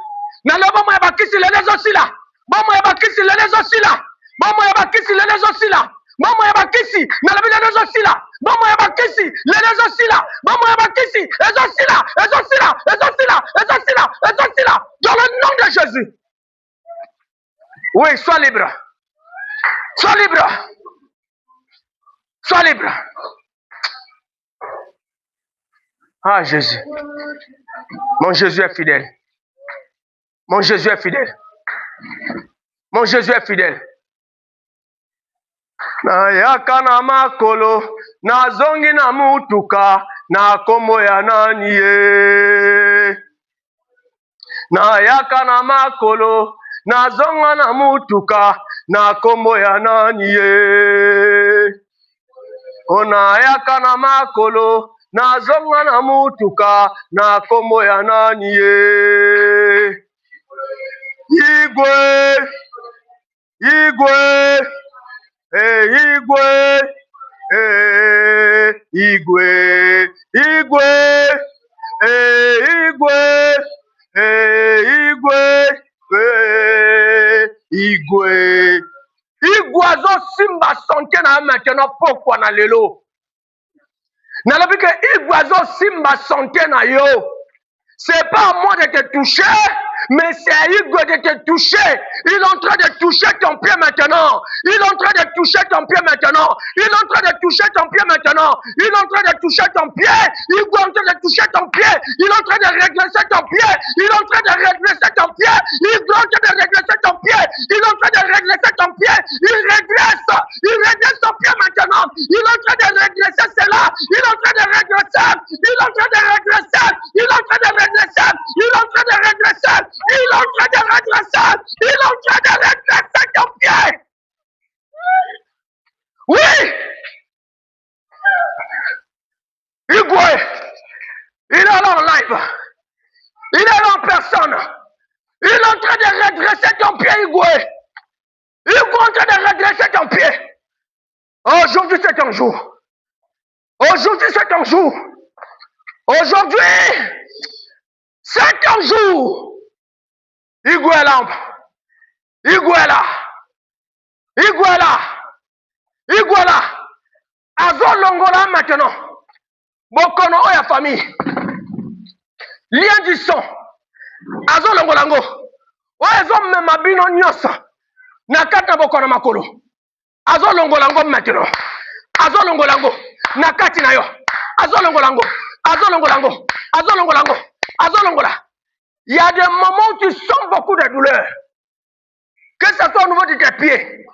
Na lo bomo ya bakisi lelo ezosila. Bomo ya bakisi lelo ezosila. Bomo ya bakisi lelo ezosila. Bomo ya bakisi na la lelo ezosila. Bomo ya bakisi lelo ezosila. Bomo ya bakisi ezosila. Ezosila. Ezosila. Ezosila. Ezosila. Dans le nom de Jésus. Oui, sois libre. Sois libre. Sois libre. Ah, Jésus. Mon Jésus est fidèle. Mon Jésus est fidèle. Mon Jésus est fidèle. Na yaka na makolo, na zongi na mutuka, na kombo ya nani ye. Na yaka na makolo, na zonga na mutuka, na kombo ya nani ye. Ona yaka na makolo, na zonga na mutuka, na kombo ya nani ye. Igwe, Igwe, Igwe, Igwe, Igwe, Igwe, Igwe, Igwe. Igwe azosimba sonke na maintenant pokwa na lelo. Nalobi ke Igwe azosimba sonke na yo. C'est pas à moi de te toucher, mais c'est à Igwe de te toucher. Il est en train de toucher ton pied maintenant. Il est en train de toucher ton pied maintenant. Il est en train de toucher ton pied maintenant. Il est en train de toucher ton pied. Igwe est en train de toucher ton pied. Il est en train de régresser ton pied. Il est en train de régresser ton pied. Il est en train de régresser ton pied. Il est en train de régresser ton pied. Il régresse. Il régresse ton pied maintenant. Il est en train de régresser cela. Il est en train de régresser. Il est en train de régresser. Il est en train de régresser. Il est en train de régresser. Il est en train de régresser. Il est en train de régresser ton pied. Oui. Igwe, il est là en live. Il est là en personne. Il est en train de redresser ton pied, Igwe. Il est en train de redresser ton pied. Aujourd'hui, c'est ton jour. Aujourd'hui, c'est ton jour. Aujourd'hui, c'est ton jour. Igwe est là. Igwe est là. Igwe est là. Igwe est là. Azo longola maintenant. Bokono oya famille. Lien du son. Azo longolango. Oezo memabino nyosa. Nakata bokono makolo. Azo longolango maintenant. Azo longolango. Nakati na yo. Azo longolango. Azo longolango. Azo longolango. Azo longola. Il y a des moments où tu sens beaucoup de douleur. Que ce soit au niveau de tes pieds,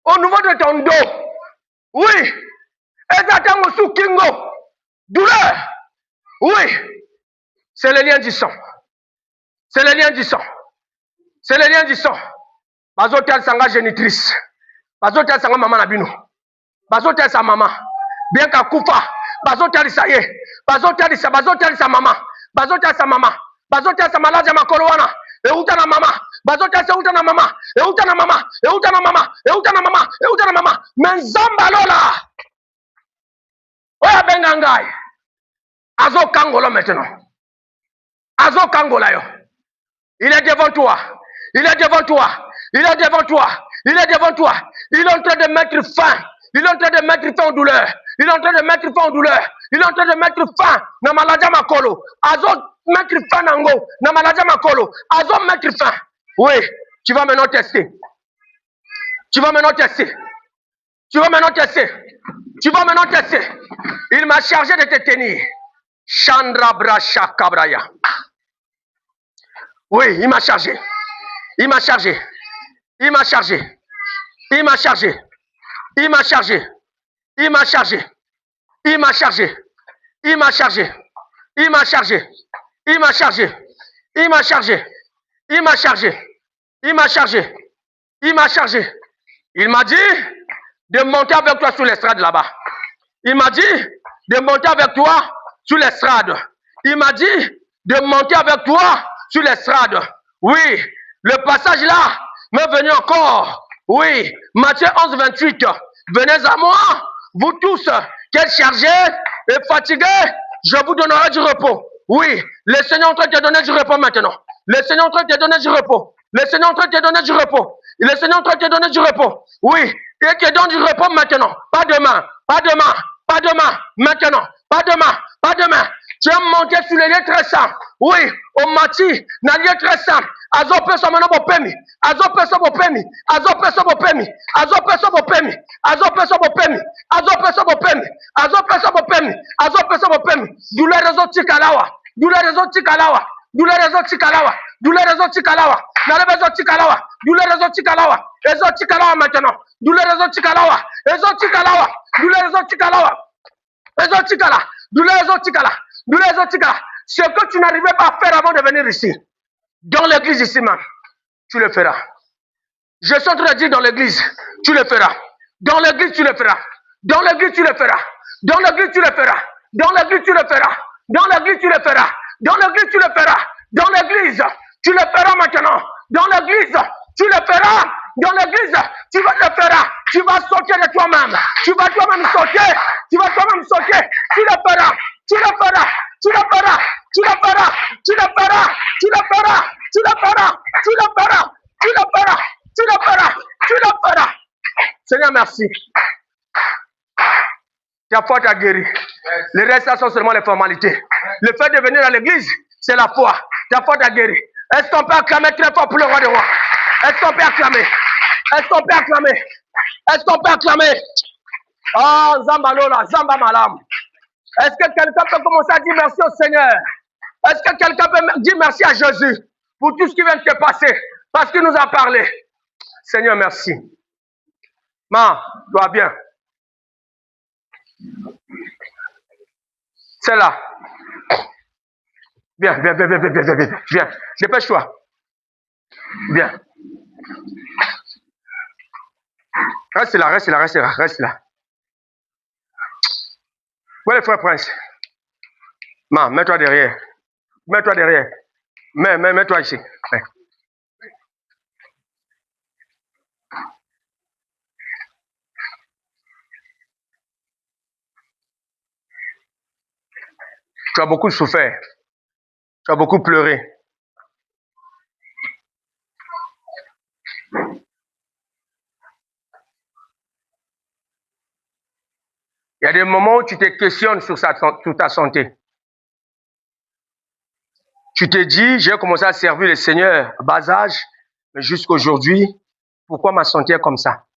au niveau de ton dos. Oui. Exactement sous Kingo. Douleur. Oui. C'est le lien du sang. C'est le lien du sang. C'est le lien du sang. Bazotel sanga génitrice. Bazotel sanga maman nabino. Bazotel sa maman. Bien qu'à Koufa. Bazotel sa ye. Bazotel sa maman. Bazotel sa maman. Bazotel sa malade ya makolowana. Euta na mama. Bazotel sa euta na mama. Euta na mama. Euta na mama. Euta na mama. Euta na mama. Menzamba lola. Oya bengangai. Azo kangola maintenant. Azo kangola yo. Il est devant toi. Il est devant toi. Il est devant toi. Il est devant toi. Il est en train de mettre fin. Il est en train de mettre fin aux douleurs. Il est en train de mettre fin aux douleurs. Il est en train de mettre fin. Na maladie makolo. Azo mettre fin nango. Na maladie makolo. Azo mettre fin. Oui. Tu vas maintenant tester. Tu vas maintenant tester. Tu vas maintenant tester. Tu vas maintenant tester. Il m'a chargé de te tenir. Chandra Bracha Kabraya. Oui, il m'a chargé. Il m'a chargé. Il m'a chargé. Il m'a chargé. Il m'a chargé. Il m'a chargé. Il m'a chargé. Il m'a chargé. Il m'a chargé. Il m'a chargé. Il m'a chargé. Il m'a chargé. Il m'a chargé. Il m'a chargé. Il m'a dit de monter avec toi sur l'estrade là-bas. Il m'a dit de monter avec toi sur l'estrade. Il m'a dit de monter avec toi sur l'estrade. Oui, le passage là m'est venu encore. Oui, Matthieu 11, 28 Venez à moi, vous tous qui êtes chargés et fatigués, je vous donnerai du repos. Oui, le Seigneur est en train de te donner du repos maintenant. Le Seigneur est en train de te donner du repos. Le Seigneur est en train de te donner du repos. Le Seigneur est en train de te donner du repos. Oui, il te donne du repos maintenant. Pas demain, pas demain, pas demain, maintenant. Pas demain, pas demain. Tu es monté sur les lieux très saints. Oui, au mati, dans les lieux très saints. Azo peso mano bopemi. Azo peso bopemi. Azo peso bopemi. Azo peso bopemi. Azo peso bopemi. Azo peso bopemi. Azo peso bopemi. Azo peso bopemi. Douleur réseau tikalawa. Douleur réseau tikalawa. Douleur réseau tikalawa. Douleur réseau tikalawa. Nale réseau tikalawa. Douleur réseau tikalawa. Réseau tikalawa maintenant. Douleur réseau tikalawa. Réseau tikalawa. Douleur réseau tikalawa. Réseau tikala. Douleur réseau tikala. Douleur réseau tikala. Ce que tu n'arrivais pas à faire avant de venir ici. Dans l'église ici même, tu le feras. Je suis en train de dire dans l'église, tu le feras. Dans l'église, tu le feras. Dans l'église, tu le feras. Dans l'église, tu le feras. Dans l'église, tu le feras. Dans l'église, tu le feras. Dans l'église, tu le feras. Dans l'église, tu le feras maintenant. Dans l'église, tu le feras. Dans l'église, tu vas le feras. Tu vas sauter de toi-même. Tu vas toi-même sauter. Tu vas toi-même sauter. Tu le feras. Tu le feras. Tu le feras. Tu le feras. Tu le feras. Tu le feras. Tu le feras. Tu le feras. Tu le feras. Tu le feras. Tu le feras. Seigneur, merci. Ta foi t'a guéri. Le reste, ça sont seulement les formalités. Le fait de venir à l'église, c'est la foi. Ta foi t'a guéri. Est-ce qu'on peut acclamer très fort pour le roi des rois? Est-ce qu'on peut acclamer? Est-ce qu'on peut acclamer? Est-ce qu'on peut acclamer? Oh, Zambalola, Zamba Malam. Est-ce que quelqu'un peut commencer à dire merci au Seigneur? Est-ce que quelqu'un peut dire merci à Jésus pour tout ce qui vient de se passer? Parce qu'il nous a parlé. Seigneur, merci. Ma, dois bien. C'est là. Viens, viens, viens, viens, viens, viens, viens, viens. Dépêche-toi. Viens. Reste là, reste là, reste là, reste là. Où est le frère Prince? Ma, mets-toi derrière. Mets-toi derrière. Mets-toi ici. Ouais. Tu as beaucoup souffert. Tu as beaucoup pleuré. Il y a des moments où tu te questionnes sur ta santé. Tu te dis, j'ai commencé à servir le Seigneur à bas âge, mais jusqu'à aujourd'hui, pourquoi ma santé est comme ça?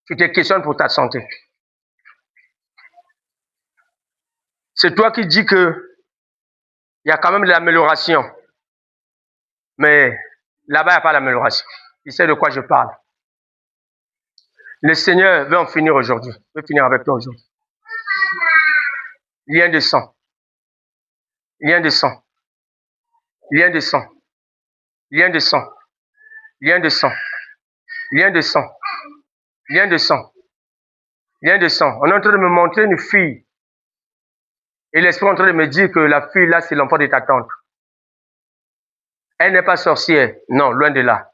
Tu te questionnes pour ta santé. C'est toi qui dis que il y a quand même de l'amélioration. Mais là-bas, il n'y a pas d'amélioration. Tu sais de quoi je parle. Le Seigneur veut en finir aujourd'hui. Il veut finir avec toi aujourd'hui. Lien de sang. Lien de sang. Lien de sang. Lien de sang. Lien de sang. Lien de sang. Lien de sang. Lien de sang. On est en train de me montrer une fille. Et l'esprit est en train de me dire que la fille là, c'est l'enfant de ta tante. Elle n'est pas sorcière. Non, loin de là.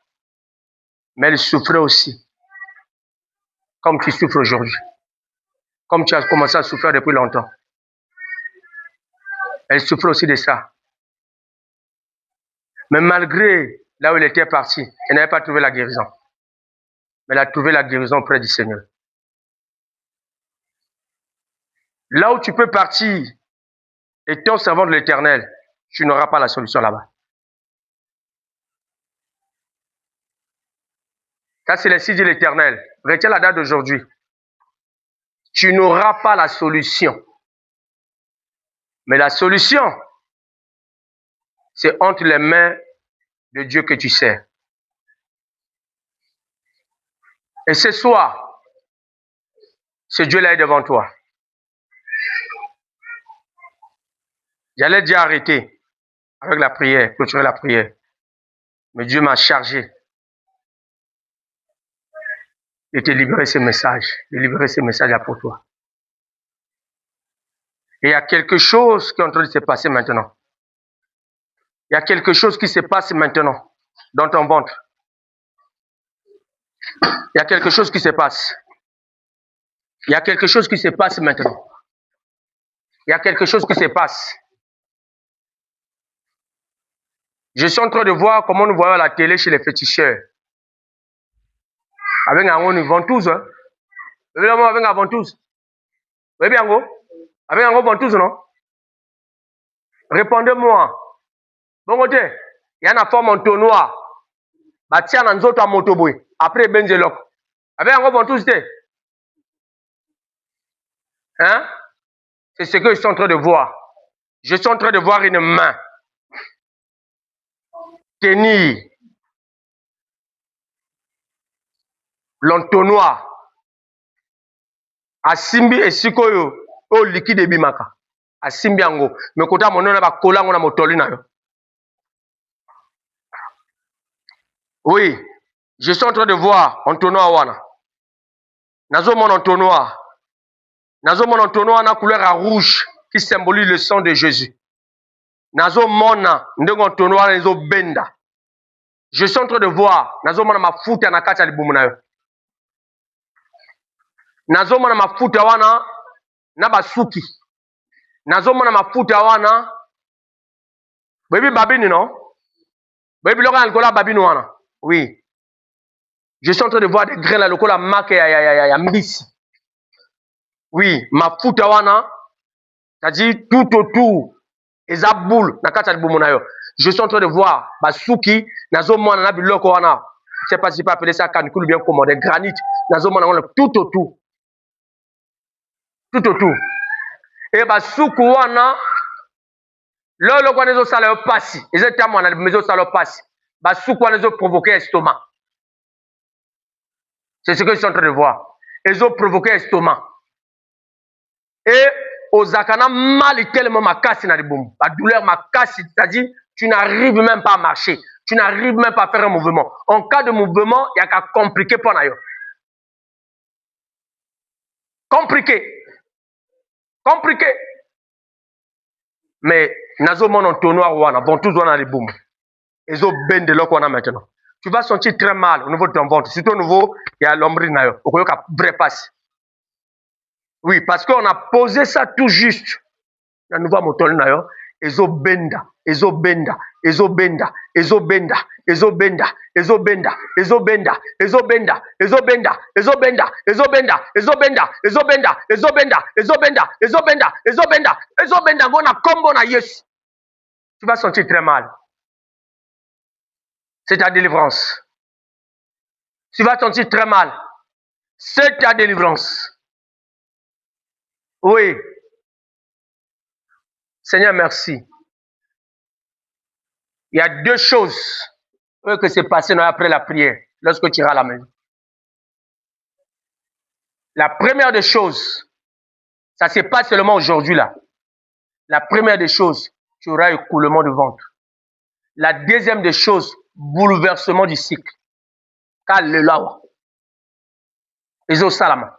Mais elle souffrait aussi. Comme tu souffres aujourd'hui. Comme tu as commencé à souffrir depuis longtemps. Elle souffrait aussi de ça. Mais malgré là où elle était partie, elle n'avait pas trouvé la guérison. Mais elle a trouvé la guérison auprès du Seigneur. Là où tu peux partir, étant servant de l'Éternel, tu n'auras pas la solution là-bas. Ça, c'est le signe de l'Éternel. Retiens la date d'aujourd'hui. Tu n'auras pas la solution. Mais la solution, c'est entre les mains de Dieu que tu sers. Et ce soir, ce Dieu-là est devant toi. J'allais déjà arrêter avec la prière, clôturer la prière. Mais Dieu m'a chargé de te libérer ce message, de libérer ce message là pour toi. Et il y a quelque chose qui est en train de se passer maintenant. Il y a quelque chose qui se passe maintenant dans ton ventre. Il y a quelque chose qui se passe. Il y a quelque chose qui se passe maintenant. Il y a quelque chose qui se passe. Je suis en train de voir comment nous voyons à la télé chez les féticheurs. Avec une ventouse. Hein? Évidemment, avec une ventouse. Vous voyez bien, avec une ventouse, non? Répondez-moi. Bon côté, il y a une forme en tonnoir. Bah, tiens, dans autres à motoboy. Après, benzelok. Avec une ventouse, hein? C'est ce que je suis en train de voir. Je suis en train de voir une main tenir l'entonnoir. Asimbi esikoyo o liquide bimaka. Asimbi ango. Mais kota monona ba kola ngona motoli na yo. Oui, je suis en train de voir entonnoir wana. Nazo mon entonnoir. Nazo mon entonnoir na couleur à rouge qui symbolise le sang de Jésus. Nazo mona ndenge entonnoir nazo benda. Je suis en train de voir nazo mona mafuta na kati ya libumu na yo. Nazo mona mafuta wana na basuki. Nazo mona mafuta wana. Baby babini non? Baby loka alcola babini wana. Oui. Je suis en train de voir des grains là lokola marque ya mbisi. Oui, mafuta wana. C'est-à-dire tout autour. Eza boule na kati ya libumu na yo. Je suis en train de voir basuki nazo mona na biloko wana. Je sais pas si je peux appeler ça canicule bien comment des granites. Nazo mona wana tout autour. Tout autour. Et basuku wana lolo kwa nezo sala yo pasi. Eza tamu na mezo sala yo pasi. Basuku wana nezo provoquer estomac. C'est ce que je suis en train de voir. Ils ont provoqué estomac. Et aux akana mal tellement ma casse na liboum. La douleur ma casse, c'est-à-dire tu n'arrives même pas à marcher. Tu n'arrives même pas à faire un mouvement. En cas de mouvement, il y a qu'à compliquer pour nayo. Compliqué. Compliqué. Mais nazo mon entonnoir wana, bon tous wana liboum. Ils ont ben de l'eau maintenant. Tu vas sentir très mal au niveau de ton ventre. Surtout au niveau, il y a l'ombrine nayo. Au cas vrai passe. Oui, parce qu'on a posé ça tout juste. La nouvelle moto nayo, ezobenda, ezobenda, ezobenda, ezobenda, ezobenda, ezobenda, ezobenda, ezobenda, ezobenda, ezobenda, ezobenda, ezobenda, ezobenda, ezobenda, ezobenda, ezobenda, ezobenda, ezobenda, ngona combo na Yesu. Tu vas sentir très mal. C'est ta délivrance. Tu vas sentir très mal. C'est ta délivrance. Oui. Seigneur, merci. Il y a deux choses que c'est passé après la prière, lorsque tu iras à la maison. La première des choses, ça ne se passe pas seulement aujourd'hui là. La première des choses, tu auras écoulement de ventre. La deuxième des choses, bouleversement du cycle. Car le là, salama.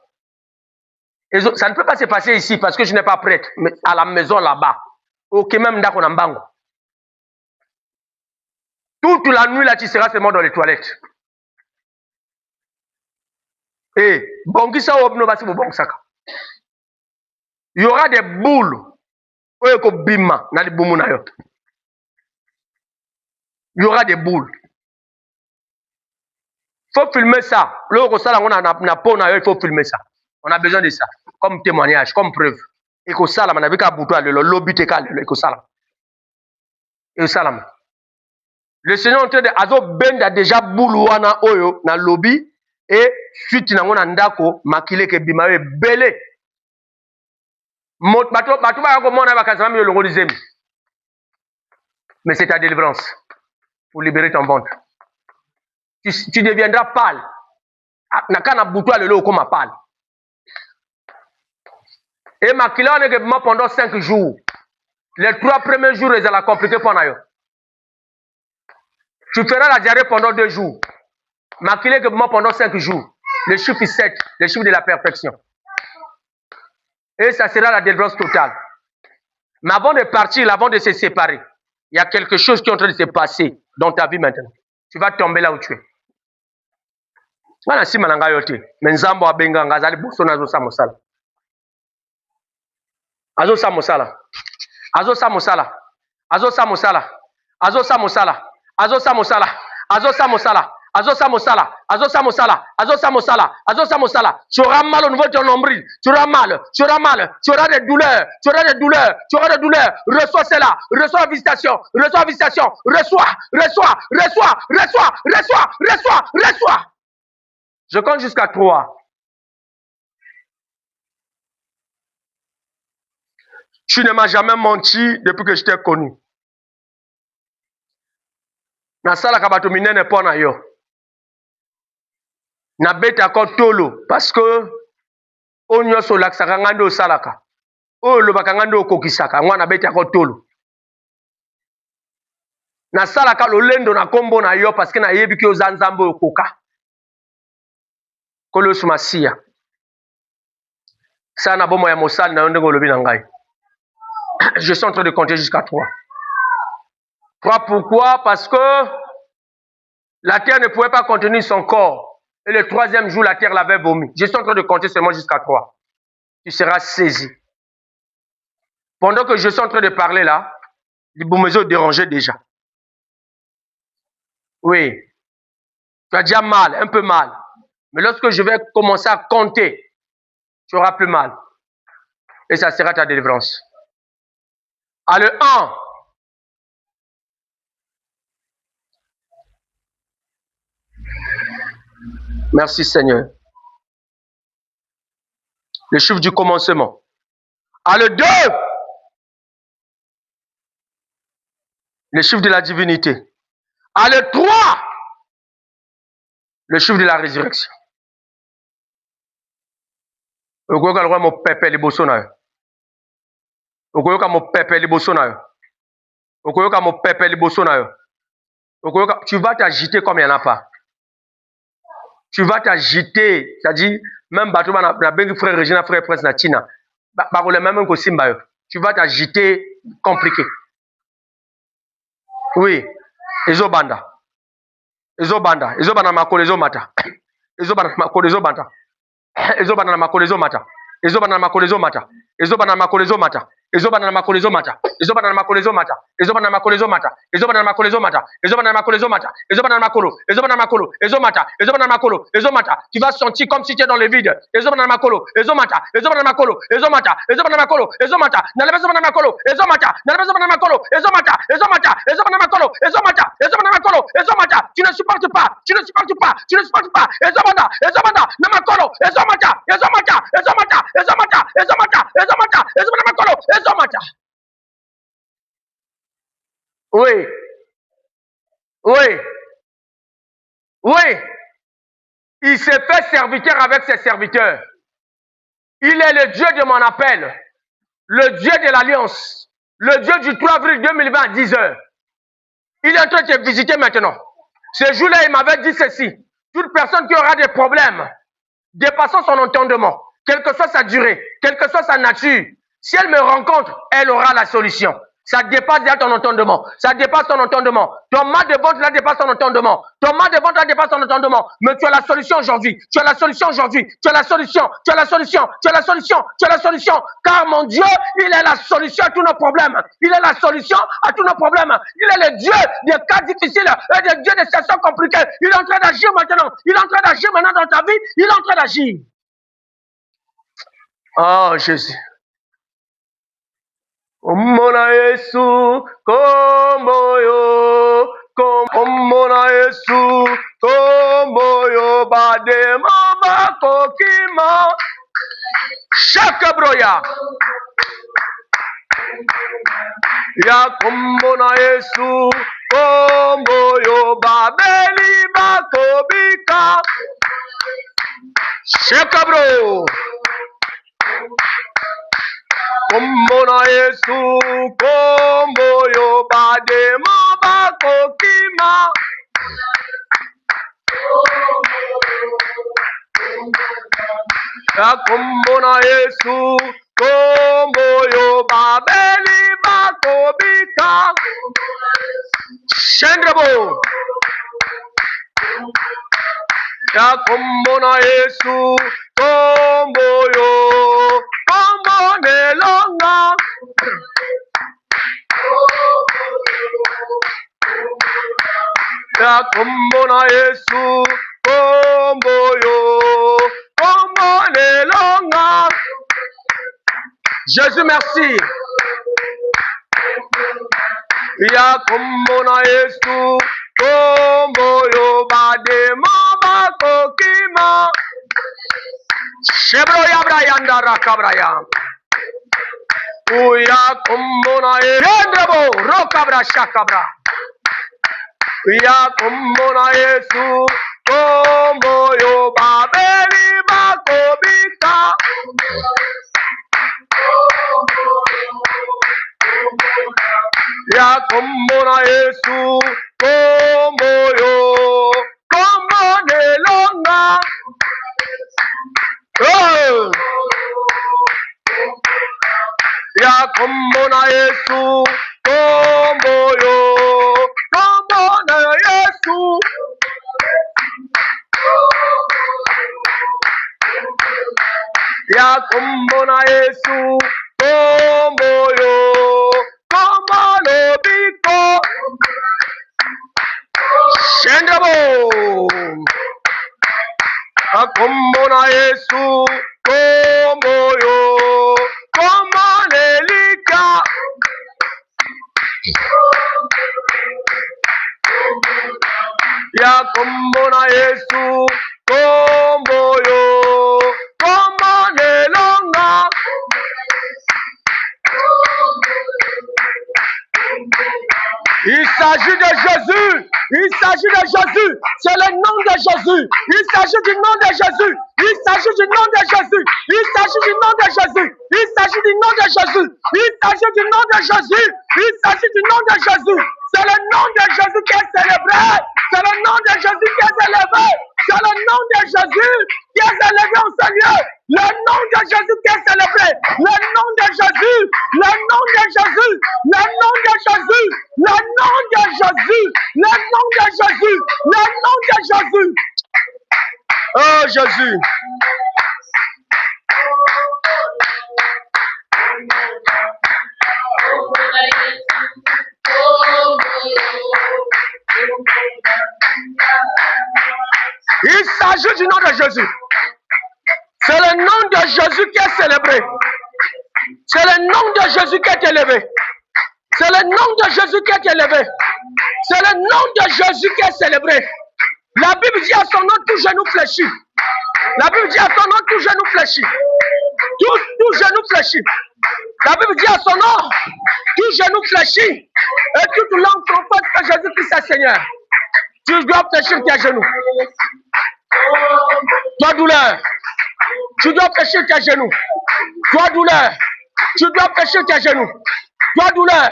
Ça ne peut pas se passer ici parce que je n'ai pas prêtre, mais à la maison là-bas. Ok, même dans mon bango. Toute la nuit là, tu seras seulement dans les toilettes. Et bon, qui ça bon saka. Il y aura des boules. Il y aura des boules. Il faut filmer ça. Il faut filmer ça. On a besoin de ça. Comme témoignage, comme preuve. Et que ça, on a vu qu'à bouton, le lobby te calme. Et que ça, et ça, le Seigneur est en train de azo benda déjà boulouana oyo na lobby et suite na ngona ndako makile ke bimawe belé. Bato ba ko mona ba kazama yo longo dizemi. Mais c'est ta délivrance pour libérer ton ventre. Tu deviendras pâle. Na kana bouton le lo comme pâle. Et makile on est que pendant 5 jours. Les 3 premiers jours ils allaient compliquer pour nayo. Tu feras la diarrhée pendant 2 jours. Maquillé que moi pendant 5 jours. Le chiffre 7, le chiffre de la perfection. Et ça sera la délivrance totale. Mais avant de partir, avant de se séparer, il y a quelque chose qui est en train de se passer dans ta vie maintenant. Tu vas tomber là où tu es. Wana sima na ngai yo te. Me nzambo abenga nga azali boso na azosa mosala. Azosa mosala. Azosa mosala. Azosa mosala. Azosa mosala. Azosa mosala. Azosa mosala. Azosa mosala. Azosa mosala. Azosa mosala. Azosa mosala. Tu auras mal au niveau de ton nombril. Tu auras mal. Tu auras mal. Tu auras des douleurs. Tu auras des douleurs. Tu auras des douleurs. Reçois cela. Reçois la visitation. Reçois la visitation. Reçois. Reçois. Reçois. Reçois. Reçois. Reçois. Reçois. Je compte jusqu'à 3. Tu ne m'as jamais menti depuis que je t'ai connu. Nasalaka bato minene mpo na yo. Nabetaka tolo parce que oyo nyonso olakisaka ngai nde osalaka. Oyo olobaka ngai nde okokisaka. Ngai nabetaka tolo. Nasalaka lolendo na kombo na yo parce que nayebi ki oza nzambe okoka. Kolosu masiya. Sa na bomo ya mosali na yo ndenge olobi na ngai. Je suis en train de compter jusqu'à 3. 3 pourquoi? Parce que la terre ne pouvait pas contenir son corps. Et le 3e jour, la terre l'avait vomi. Je suis en train de compter seulement jusqu'à 3. Tu seras saisi. Pendant que je suis en train de parler là, les boumezo dérangeaient déjà. Oui. Tu as déjà mal, un peu mal. Mais lorsque je vais commencer à compter, tu auras plus mal. Et ça sera ta délivrance. À le 1. Merci Seigneur. Le chiffre du commencement. À le 2. Le chiffre de la divinité. À le 3. Le chiffre de la résurrection. Okoyoka lwa mo pepe liboso na yo. Okoyoka mo pepe liboso na yo. Okoyoka mo pepe liboso na yo. Okoyoka, tu vas t'agiter comme il n'y en a pas. Tu vas t'agiter, c'est-à-dire même bato na bengi frère Regina, frère Prince na Tina. Ba ko le même ko simba yo. Tu vas t'agiter compliqué. Oui, ezobanda. Ezobanda, ezobanda makolo ezomata. Ezobanda makolo ezobanda. Ezobanda makolo ezomata. Ezobanda makolo ezomata. Ezobanda makolo ezomata. Ezobanda makolo ezomata. Ezobanda makolo ezomata. Ezobanda makolo ezomata. Ezobanda makolo ezomata. Ezobanda makolo ezomata. Ezobanda makolo. Ezobanda makolo ezomata. Ezobanda makolo ezomata. Tu vas sentir comme si tu es dans le vide. Ezobanda makolo ezomata. Ezobanda makolo ezomata. Ezobanda makolo ezomata. Nalebe ezobanda makolo ezomata. Nalebe ezobanda makolo ezomata. Ezomata. Ezobanda makolo ezomata. Ezobanda makolo ezomata. Tu ne supportes pas. Tu ne supportes pas. Tu ne supportes pas. Ezobanda. Ezobanda. Namakolo ezomata. Ezomata. Ezomata. Ezomata. Ezomata. Ezomata. Ezobanda makolo ezomata. Oui. Oui. Oui. Il s'est fait serviteur avec ses serviteurs. Il est le Dieu de mon appel. Le Dieu de l'Alliance. Le Dieu du 3 avril 2020 à 10h. Il est en train de te visiter maintenant. Ce jour-là, il m'avait dit ceci. Toute personne qui aura des problèmes dépassant son entendement, quelle que soit sa durée, quelle que soit sa nature, si elle me rencontre, elle aura la solution. Ça dépasse déjà ton entendement. Ça dépasse ton entendement. Ton mal de ventre là dépasse ton entendement. Ton mal de ventre là dépasse ton entendement. Mais tu as la solution aujourd'hui. Tu as la solution aujourd'hui. Tu as la solution. Tu as la solution. Tu as la solution. Tu as la solution. Car mon Dieu, il est la solution à tous nos problèmes. Il est la solution à tous nos problèmes. Il est le Dieu des cas difficiles et le Dieu des situations compliquées. Il est en train d'agir maintenant. Il est en train d'agir maintenant dans ta vie. Il est en train d'agir. Oh Jésus. Omona Yesu komboyo Omona Yesu komboyo badema bakokima Shaka broya Ya komona Yesu komboyo babeli bakobika Shaka bro Komona Yesu komboyo badema bakokima Ya komona Yesu komboyo babeli bakobika Shendrabo Ya kombona Yesu, kombo yo, kombo nelonga. Ya kombona Yesu, kombo yo, kombo nelonga. Jésus, merci. Ya kombona Yesu, kombo yo badema bakokima. Shebro yabra yandara kabraya. Uya kombona Yesu, rokabra shakabra. Ya kombona Yesu, kombo yo babeli bakobika. Ya kombona Yesu, kombo yo, kombo nelonga. Oh! Ya kombona Yesu, kombo yo, kombo na Yesu. Ya kombona Yesu, kombo yo, kombo lobiko. Shendabo. Ya kombona Yesu, kombo yo, kombo nelika. Ya kombona Yesu, kombo yo, kombo nelonga. Il s'agit de Jésus. Il s'agit de Jésus. C'est le nom de Jésus. Il s'agit du nom de Jésus. Il s'agit du nom de Jésus. Il s'agit du nom de Jésus. Il s'agit du nom de Jésus. Il s'agit du nom de Jésus. Il s'agit du nom de Jésus. C'est le nom de Jésus qui est célébré. C'est le nom de Jésus qui est élevé. C'est le nom de Jésus qui est élevé en ce lieu. Le nom de Jésus qui est célébré. Le nom de Jésus. Le nom de Jésus. Le nom de Jésus. Le nom de Jésus. Le nom de Jésus. Le nom de Jésus. Oh Jésus. Il s'agit du nom de Jésus. C'est le nom de Jésus qui est célébré. C'est le nom de Jésus qui est élevé. C'est le nom de Jésus qui est élevé. C'est le nom de Jésus qui est célébré. La Bible dit à son nom, tout genou fléchit. La Bible dit à son nom, tout genou fléchit. Tout genou fléchit. La Bible dit à son nom, tout genou fléchit. Et toute langue confesse que Jésus-Christ est Seigneur. Tu dois fléchir tes genoux. Toi douleur, tu dois fléchir tes genoux. Toi douleur, tu dois fléchir tes genoux. Toi douleur,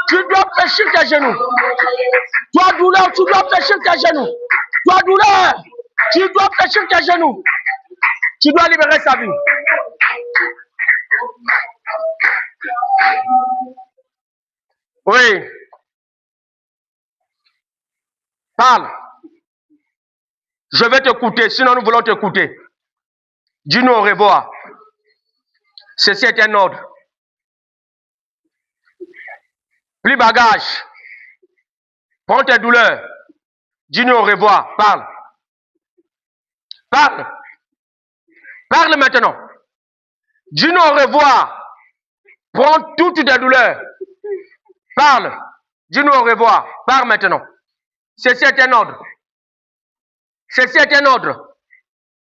tu dois fléchir tes genoux. Toi douleur, tu dois fléchir tes genoux. Toi douleur, tu dois fléchir tes genoux. Tu dois libérer sa vie. Oui. Parle. Je vais t'écouter, sinon nous voulons t'écouter. Dis-nous au revoir. Ceci est un ordre. Plie bagage. Prends tes douleurs. Dis-nous au revoir. Parle. Parle. Parle maintenant. Dis-nous au revoir. Prends toutes tes douleurs. Parle. Dis-nous au revoir. Parle maintenant. Ceci est un ordre. Ceci est un ordre.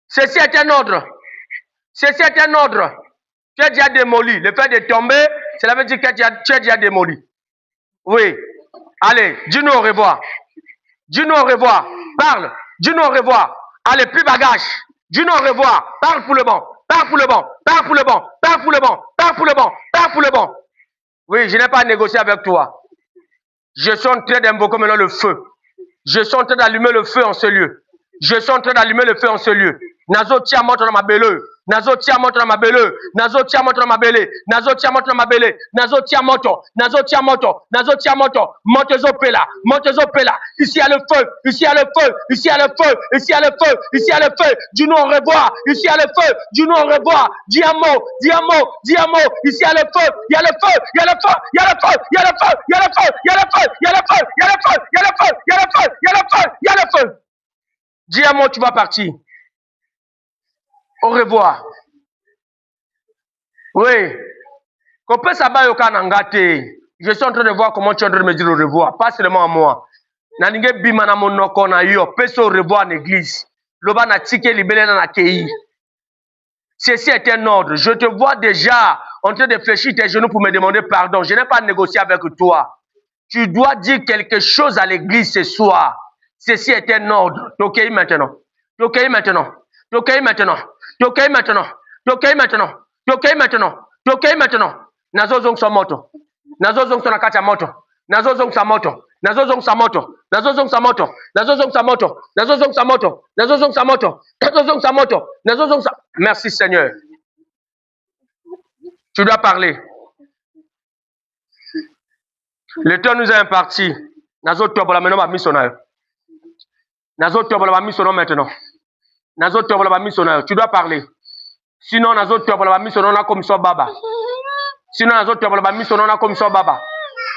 Ceci est un ordre. Ceci est un ordre. Tu es déjà démoli. Le fait de tomber, cela veut dire que tu es déjà démoli. Oui. Allez, dis-nous au revoir. Dis-nous au revoir. Parle. Dis-nous au revoir. Allez, plus bagage. Dis-nous au revoir. Parle pour le bon. Parle pour le bon. Parle pour le bon. Parle pour le bon. Parle pour le bon. Parle pour le bon. Oui, je n'ai pas négocié avec toi. Je suis en train d'invoquer maintenant le feu. Je suis en train d'allumer le feu en ce lieu. Je suis en train d'allumer le feu en ce lieu. Nazo tia moto na mabele. nazo tia moto na mabele, nazo tia moto na mabele, nazo tia moto na mabele, nazo tia moto, nazo tia moto, nazo tia moto, moto zopela, moto zopela. Ici à le feu, ici à le feu, ici à le feu, ici à le feu, ici à le feu. Dis-nous au revoir, ici à le feu, dis-nous au revoir. Dis un mot, dis un mot, dis un mot. Ici à le feu, il y a le feu, il y a le feu, il y a le feu, il y a le feu, il y a le feu, il y a le feu, il y a le feu, il y a le feu, il y a le feu, il y a le feu, il y a le feu, il y a le feu. Dis un mot, tu vas partir. Au revoir. Oui. Je suis en train de voir comment tu es en train de me dire au revoir. Pas seulement à moi. Au revoir en église. Ceci est un ordre. Je te vois déjà en train de fléchir tes genoux pour me demander pardon. Je n'ai pas négocié avec toi. Tu dois dire quelque chose à l'église ce soir. Ceci est un ordre. T'occueilles maintenant. T'occueilles maintenant. T'occueilles maintenant. T'occueilles maintenant. T'occueilles maintenant. T'occueilles maintenant. T'occueilles maintenant. Nazo zong sa moto. Nazo zong sa nakati ya moto. Nazo zong sa moto. Nazo zong sa moto. Nazo zong sa moto. Nazo zong sa moto. Nazo zong sa moto. Nazo zong sa moto. Nazo zong sa moto. Nazo zong sa. Merci Seigneur. Tu dois parler. Le temps nous est imparti. Nazo tobola maintenant ma missionnaire. Nazo tobola ma missionnaire maintenant. Nazo tobola ma missionnaire. Tu dois parler. Sinon nazo tobola ma missionnaire na comme ça baba. Sinon nazo tobola ma missionnaire na comme ça baba.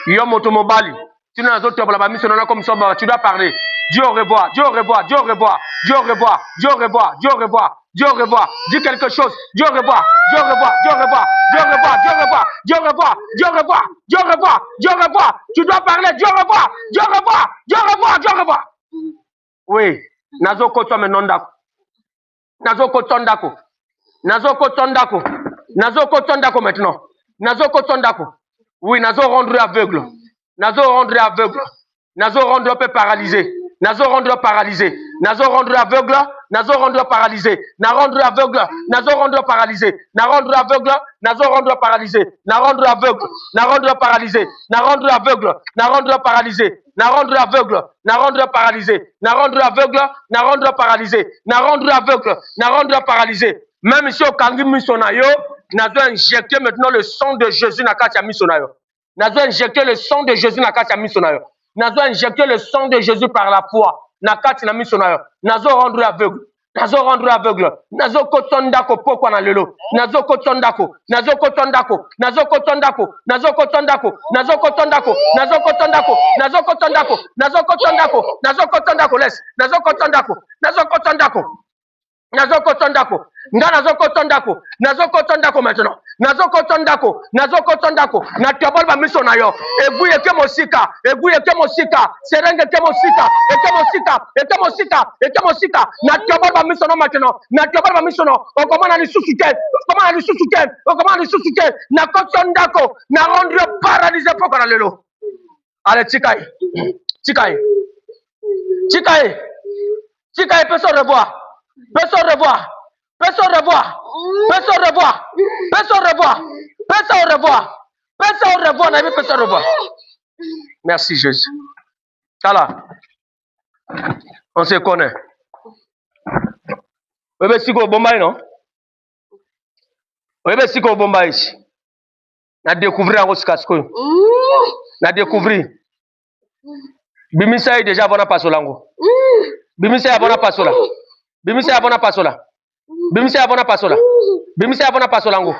Yo moto mobali. Sinon nazo tobola ma missionnaire na comme ça baba. Tu dois parler. Dieu au revoir. Dieu au revoir. Dieu au revoir. Dieu au revoir. Dieu au revoir. Dieu au revoir. Dieu au revoir. Dis quelque chose. Dieu au revoir. Dieu au revoir. Dieu au revoir. Dieu au revoir. Dieu au revoir. Dieu au revoir. Dieu au revoir. Dieu au revoir. Dieu au revoir. Tu dois parler. Dieu au revoir. Dieu au revoir. Dieu au revoir. Dieu au revoir. Oui. Nazo koto menondako. Nazo kotondako. Nazo kotondako. Nazo kotondako maintenant. Nazo kotondako. Oui, nazo rendre aveugle. Nazo rendre aveugle. Nazo rendre peu paralysé. Nazo rendre paralysé. Nazo rendre aveugle. Nazo rendre paralysé. Na rendre aveugle. Nazo rendre paralysé. Na rendre aveugle. Nazo rendre paralysé. Na rendre aveugle. Na rendre paralysé. Na rendre aveugle. Na rendre paralysé. Na rendre aveugle. Na rendre paralysé. Na rendre aveugle. Na rendre paralysé. Na rendre aveugle. Na rendre paralysé. Même ici au Kangi Missionario, nazo injecter maintenant le sang de Jésus na kati ya missionario. Nazo injecter le sang de Jésus na kati ya missionario. Nazo injecter le sang de Jésus par la foi. Nakati na missionario. Nazo rendre aveugle. Nazo rendre aveugle. Nazo kotondako pokwa na lelo. Nazo kotondako. Nazo kotondako. Nazo kotondako. Nazo kotondako. Nazo kotondako. Nazo kotondako. Nazo kotondako. Nazo kotondako. Nazo kotondako. Laisse. Nazo kotondako. Nazo kotondako. Nazo kotondako. Nazo kotondako. Nazo kotondako maintenant. Nazo kotondako. Nazo kotondako. Na tobol ba misona yo. Eguye ke mosika. Eguye ke mosika. Serenge ke mosika. Eke mosika. Eke mosika. Eke mosika. Na tobol ba misona maintenant. Na tobol ba misona. Okomana ni susuken. Okomana ni susuken. Okomana ni susuken. Na kotondako. Na rendre paralysé pokora lelo. Allez, Tikai. Tikai. Tikai. Tikai peut se revoir. Peut se revoir. Peut se revoir. Peut se revoir. Peut se revoir. Peut se revoir. Peut se revoir. Peut se revoir. Merci Jésus. Voilà. On se connaît. Vous avez si Bombay, non? Vous avez si Bombay ici. Na découvrir en Oscasko. Na découvrir. Bimisa est déjà bon à Pasolango. Bimisa est bon à Pasola. Bimisa abona pasola. Bimisa abona pasola. Bimisa abona pasolango.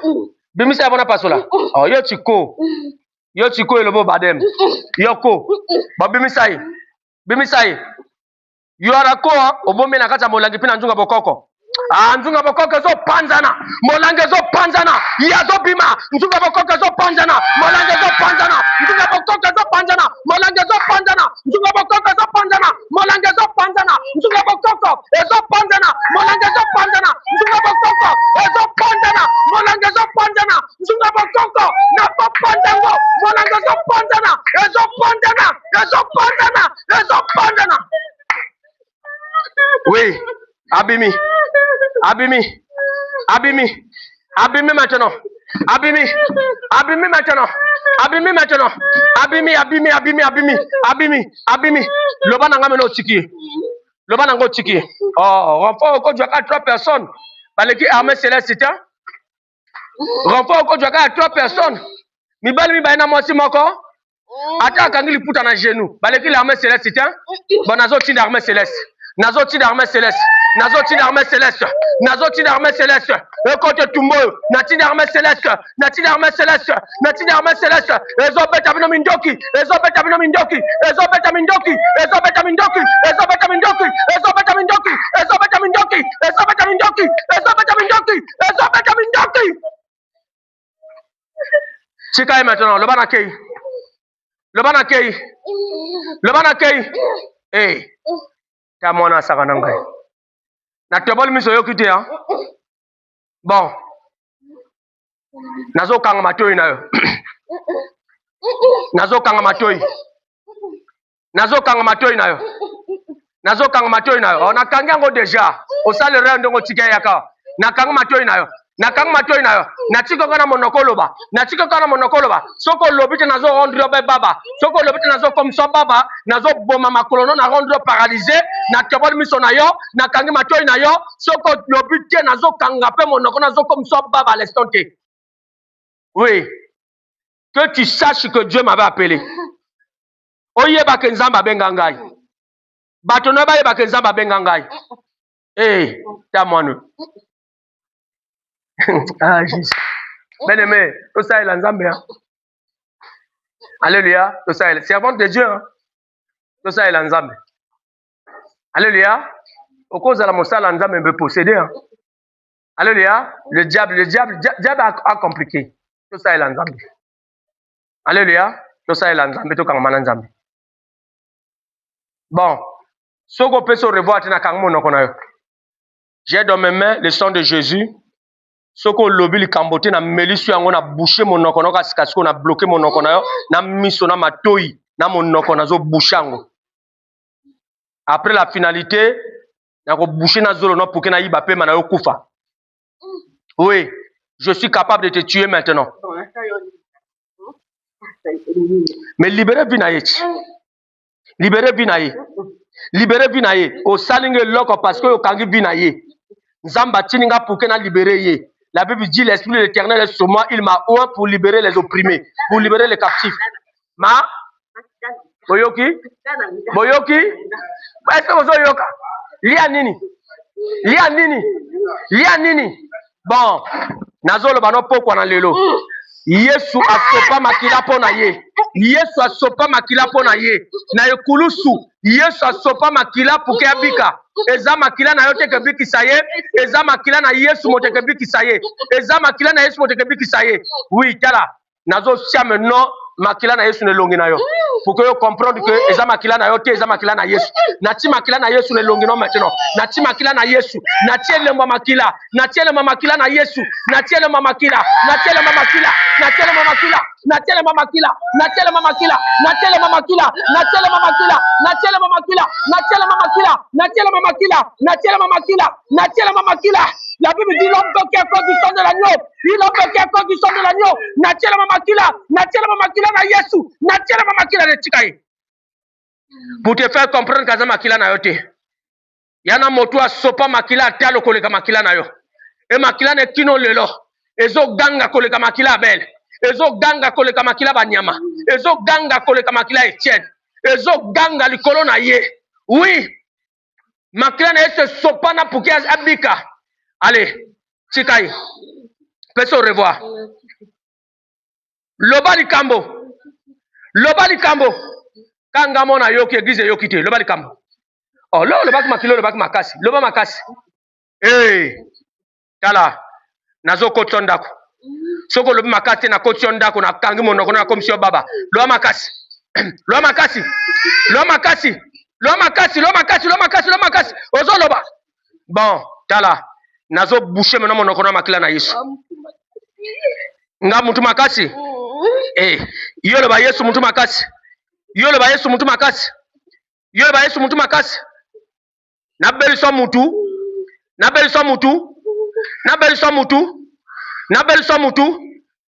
Bimisa abona pasola. Oh yo chiko. Yo chiko elobo badem. Yo ko. Ba bimisa yi. Bimisa yi. Yo arako obombe na kata molangi pina njunga bokoko. Ah njunga bokoko zo panzana. Molange zo panzana. Ya zo bima. Njunga bokoko zo panzana. Molange zo panzana. Njunga bokoko zo panzana. Molange zo panzana. Njunga bokoko zo panzana. Molange zo panzana. Njunga bokoko ezo panzana. Molange zo panzana. Njunga bokoko ezo panzana. Molange zo panzana. Njunga bokoko na panzango. Molange zo panzana. Ezo panzana. Ezo panzana. Ezo panzana. Oui, Abimi. Abimi. Abimi. Abimi maintenant. Abimi. Abimi maintenant. Abimi maintenant. Abimi, abimi, abimi, abimi. Abimi, abimi. Le ban n'a pas tiki. Le ban n'a pas tiki. Oh, on peut encore jouer à 3 personnes. Baleki armée céleste. Renfort au Djaka à 3 personnes. Mibali mibaina mosi moko. Ata kangi liputa na genou. Baleki l'armée céleste. Bon nazo ti d'armée céleste. Nazo ti d'armée céleste. Nazo ti d'armée céleste. Nazo ti d'armée céleste. Ekote tumbo. Nati d'armée céleste. Nati d'armée céleste. Nati d'armée céleste. Ezo beta bino mindoki. Ezo beta bino mindoki. Ezo beta mindoki. Ezo beta mindoki. Ezo beta mindoki. Ezo beta mindoki. Ezo beta mindoki. Ezo beta mindoki. Ezo beta mindoki. Ezo beta mindoki. Chikaye maintenant. Le banakei. Le banakei. Le banakei. Eh. Ta mwana sakanangai. Na tebol miso yokite hein. Bon. Nazo kanga matoi na yo. Nazo kanga matoi. Nazo kanga matoi na yo. Nazo kanga matoi na yo. On a kanga ngo déjà. O sale rendo ngo tika yaka. Na kanga matoi na yo. Na kanga matoi na yo. Na tiko kana monokoloba. Na tiko kana monokoloba. Soko lobite nazo rendre baba. Soko lobite nazo comme ça baba. Nazo boma makolono na rendre paralysé. Na tebol miso na yo. Na kanga matoi na yo. Soko lobite nazo kanga pe monoko nazo comme ça baba l'instant T. Oui. Que tu saches que Dieu m'avait appelé. Oye bakenzamba bengangai. Batono ba yeba kenzamba bengangai. Eh, ta mwana. Ah, Jesus. Bien-aimé, tout ça est l'ensemble. Alléluia. Tout ça est servante de Dieu. Hein? Tout ça est l'ensemble. Alléluia. Au cause de la moussa, l'ensemble peut posséder. Hein? Alléluia. Le diable a compliqué. Tout ça est l'ensemble. Alléluia. Tout ça est l'ensemble. Tout comme l'ensemble. Bon. Ce qu'on peut se revoir, j'ai dans mes mains le sang de Jésus. Soko lobi li kambote na melisu yango na boucher monoko na kasiko na bloquer monoko na yo na miso na matoi na monoko na zo bouchango. Après la finalité na ko boucher na zolo no pour que na yiba pe na yo kufa. Oui, je suis capable de te tuer maintenant. Mais libérez Vinaye. Libérez Vinaye. Libérez Vinaye. Au salinge loko parce que au kangi Vinaye. Nzamba tininga pour que na libérer ye. La Bible dit l'Esprit de l'Éternel est sur moi, il m'a oint pour libérer les opprimés, pour libérer les captifs. Ma Boyoki Boyoki est-ce que vous avez yoka Lia nini Lia nini Lia nini Bon, nazolo bano poko na lelo. Yesu asopa makila pona ye. Yesu asopa makila pona ye. Na ekulusu Yesu asopa makila puke abika. Eza makila na yote kebiki saye. Eza makila na Yesu mote kebiki saye. Eza makila na Yesu mote kebiki saye. Oui, tala. Nazo sia maintenant makila na Yesu ne longi na yo. Pour que vous compreniez que eza makila na yote eza makila na Yesu. Nati makila na Yesu ne longi no maintenant. Nati makila na Yesu. Nati le makila. Nati le makila na Yesu. Nati le makila. Nati le makila. Nati le makila. Nati le makila. Nati le makila. Nati le makila. Nati le makila. Nati le makila. Nati le makila. Nati le makila. Nati le makila. Nati le makila. La Bible dit l'homme qui est à cause du sang de l'agneau. L'homme qui est à cause du sang de l'agneau. Nati le makila. Nati le makila na Yesu. Nati le makila de Tikaï. Pour te faire comprendre kaza makila na yote. Yana moto asopa makila atalo koleka makila na yo. E makila ne kino lelo. Ezo ganga koleka makila abel. Ezo ganga koleka makila banyama. Ezo ganga koleka makila Etienne. Ezo ganga likolo na ye. Oui. Makila na ese sopa na puki abika. Allez, Tikaï. Peut-se au revoir. Loba likambo. Loba likambo. Kanga mona yoki eglise yokite. Loba likambo. Oh, le bac makilo, le bac makasi. Loba makasi. Eh. Tala. Nazo kotsondako. Soko lobi makasi na kotsondako na kangi monoko na komisio baba. Loba makasi. Loba makasi. Loba makasi. Loba makasi. Loba makasi. Loba makasi. Loba makasi. Ozo loba. Bon, tala. Nazo boucher maintenant monoko na makila na Yesu. Nga mutu makasi. Eh. Yo loba Yesu mutu makasi. Yo loba Yesu mutu makasi. Yo loba Yesu mutu makasi. Nabeliso mutu. Nabeliso mutu. Nabeliso mutu. Nabeliso mutu.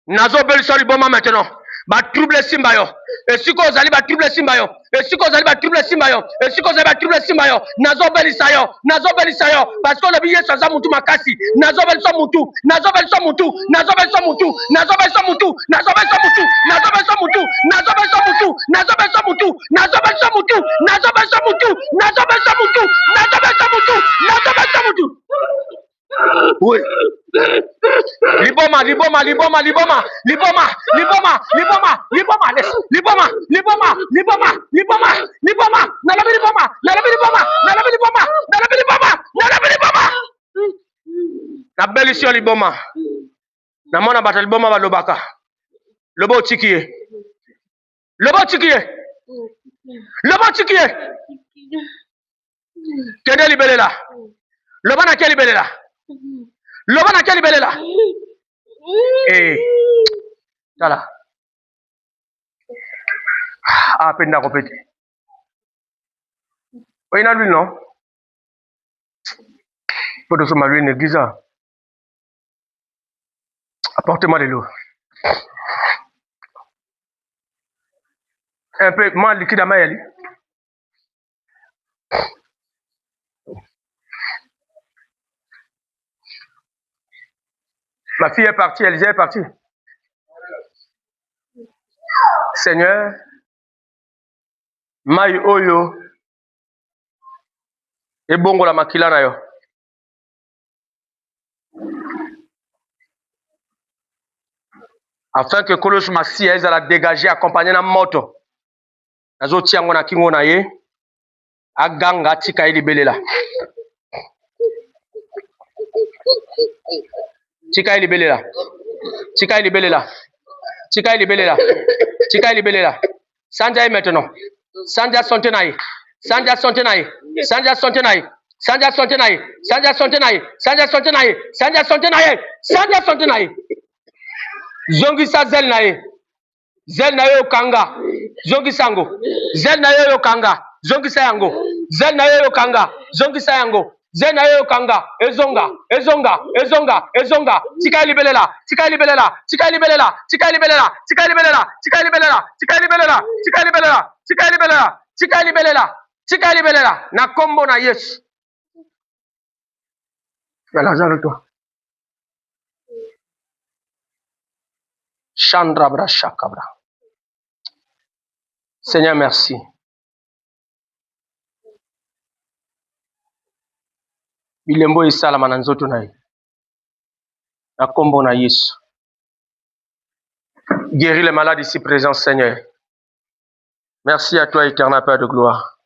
Nazo beliso liboma maintenant. ba trouble simba yo esiko ozali ba trouble simba yo esiko ozali ba trouble simba yo esiko ozali ba trouble simba yo nazobelisa yo parce que olobi Yesu aza mutu makasi nazobelisa mutu nazobelisa mutu nazobelisa mutu nazobelisa mutu nazobelisa mutu nazobelisa mutu nazobelisa mutu nazobelisa mutu nazobelisa mutu nazobelisa mutu nazobelisa mutu nazobelisa mutu nazobelisa mutu. Oui. Liboma, liboma, liboma, liboma, liboma, liboma, liboma, liboma, liboma, liboma, liboma, liboma, liboma, nalabi liboma, nalabi liboma, nalabi liboma, nalabi liboma, nalabi liboma. Na belisio liboma. Na mona bata liboma balobaka. Lobo tikiye. Lobo tikiye. Lobo tikiye. Kede libelela. Loba na keli belela. Loba na keli belela. Eh. Tala. Ah, penda kopete. Oui, na lui non. Faut de ce malou une église. Apportez-moi de l'eau. Un peu, moi liquide à ma yali. Ma fille est partie, Élisée est partie. Seigneur, mai oyo ebongo la makila na yo. Afin que Kolos Massi ezala dégager accompagné na moto. Nazo tiango na kingo na ye. Aganga tika elibelela. Tika elibelela. Tika elibelela. Tika elibelela. Tika elibelela. Sanja maintenant. Sanja sontenaï. Sanja sontenaï. Sanja sontenaï. Sanja sontenaï. Sanja sontenaï. Sanja sontenaï. Sanja sontenaï. Sanja sontenaï. Zongisa zel na ye. Zel na yo kanga. Zongisa yango. Zel na yo kanga. Zongisa yango. Zel na yo kanga. Zongisa yango. Zel na yo kanga. Ezonga. Ezonga. Ezonga. Ezonga. Tika libelela. Tika libelela. Tika libelela. Tika libelela. Tika libelela. Tika libelela. Tika libelela. Tika libelela. Tika libelela. Tika libelela. Tika libelela. Na kombo na Yesu. Tu as l'argent avec toi. Chandra bra shakabra. Seigneur, merci. Bilembo esalama na nzoto na ye. Na kombo na Yesu. Guéris les malades ici présents, Seigneur. Merci à toi, éternel Père de gloire,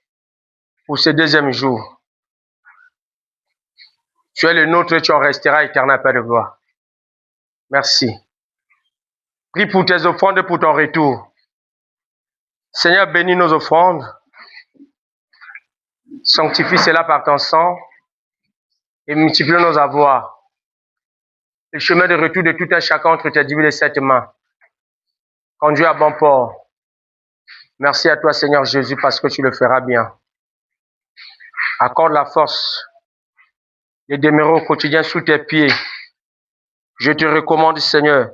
pour ce deuxième jour. Tu es le nôtre et tu en resteras, éternel Père de gloire. Merci. Prie pour tes offrandes et pour ton retour. Seigneur, bénis nos offrandes. Sanctifie cela par ton sang et multiplie nos avoirs. Le chemin de retour de tout un chacun entre tes divines et sept mains. Conduis à bon port. Merci à toi, Seigneur Jésus, parce que tu le feras bien. Accorde la force de demeurer au quotidien sous tes pieds. Je te recommande, Seigneur.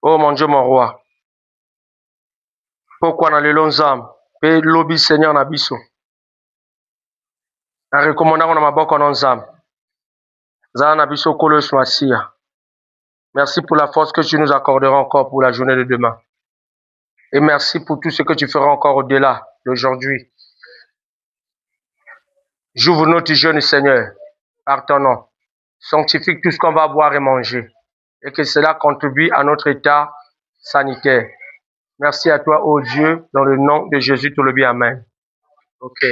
Oh mon Dieu, mon roi. Pourquoi dans les longs âmes, et lobby Seigneur Nabiso. En recommandant ma boque en âme. Zana Nabiso Kolos Masia. Merci pour la force que tu nous accorderas encore pour la journée de demain. Et merci pour tout ce que tu feras encore au-delà d'aujourd'hui. J'ouvre notre jeûne, Seigneur, par ton nom. Sanctifie tout ce qu'on va boire et manger. Et que cela contribue à notre état sanitaire. Merci à toi, ô Dieu, dans le nom de Jésus, tout le bien. Amen. Ok.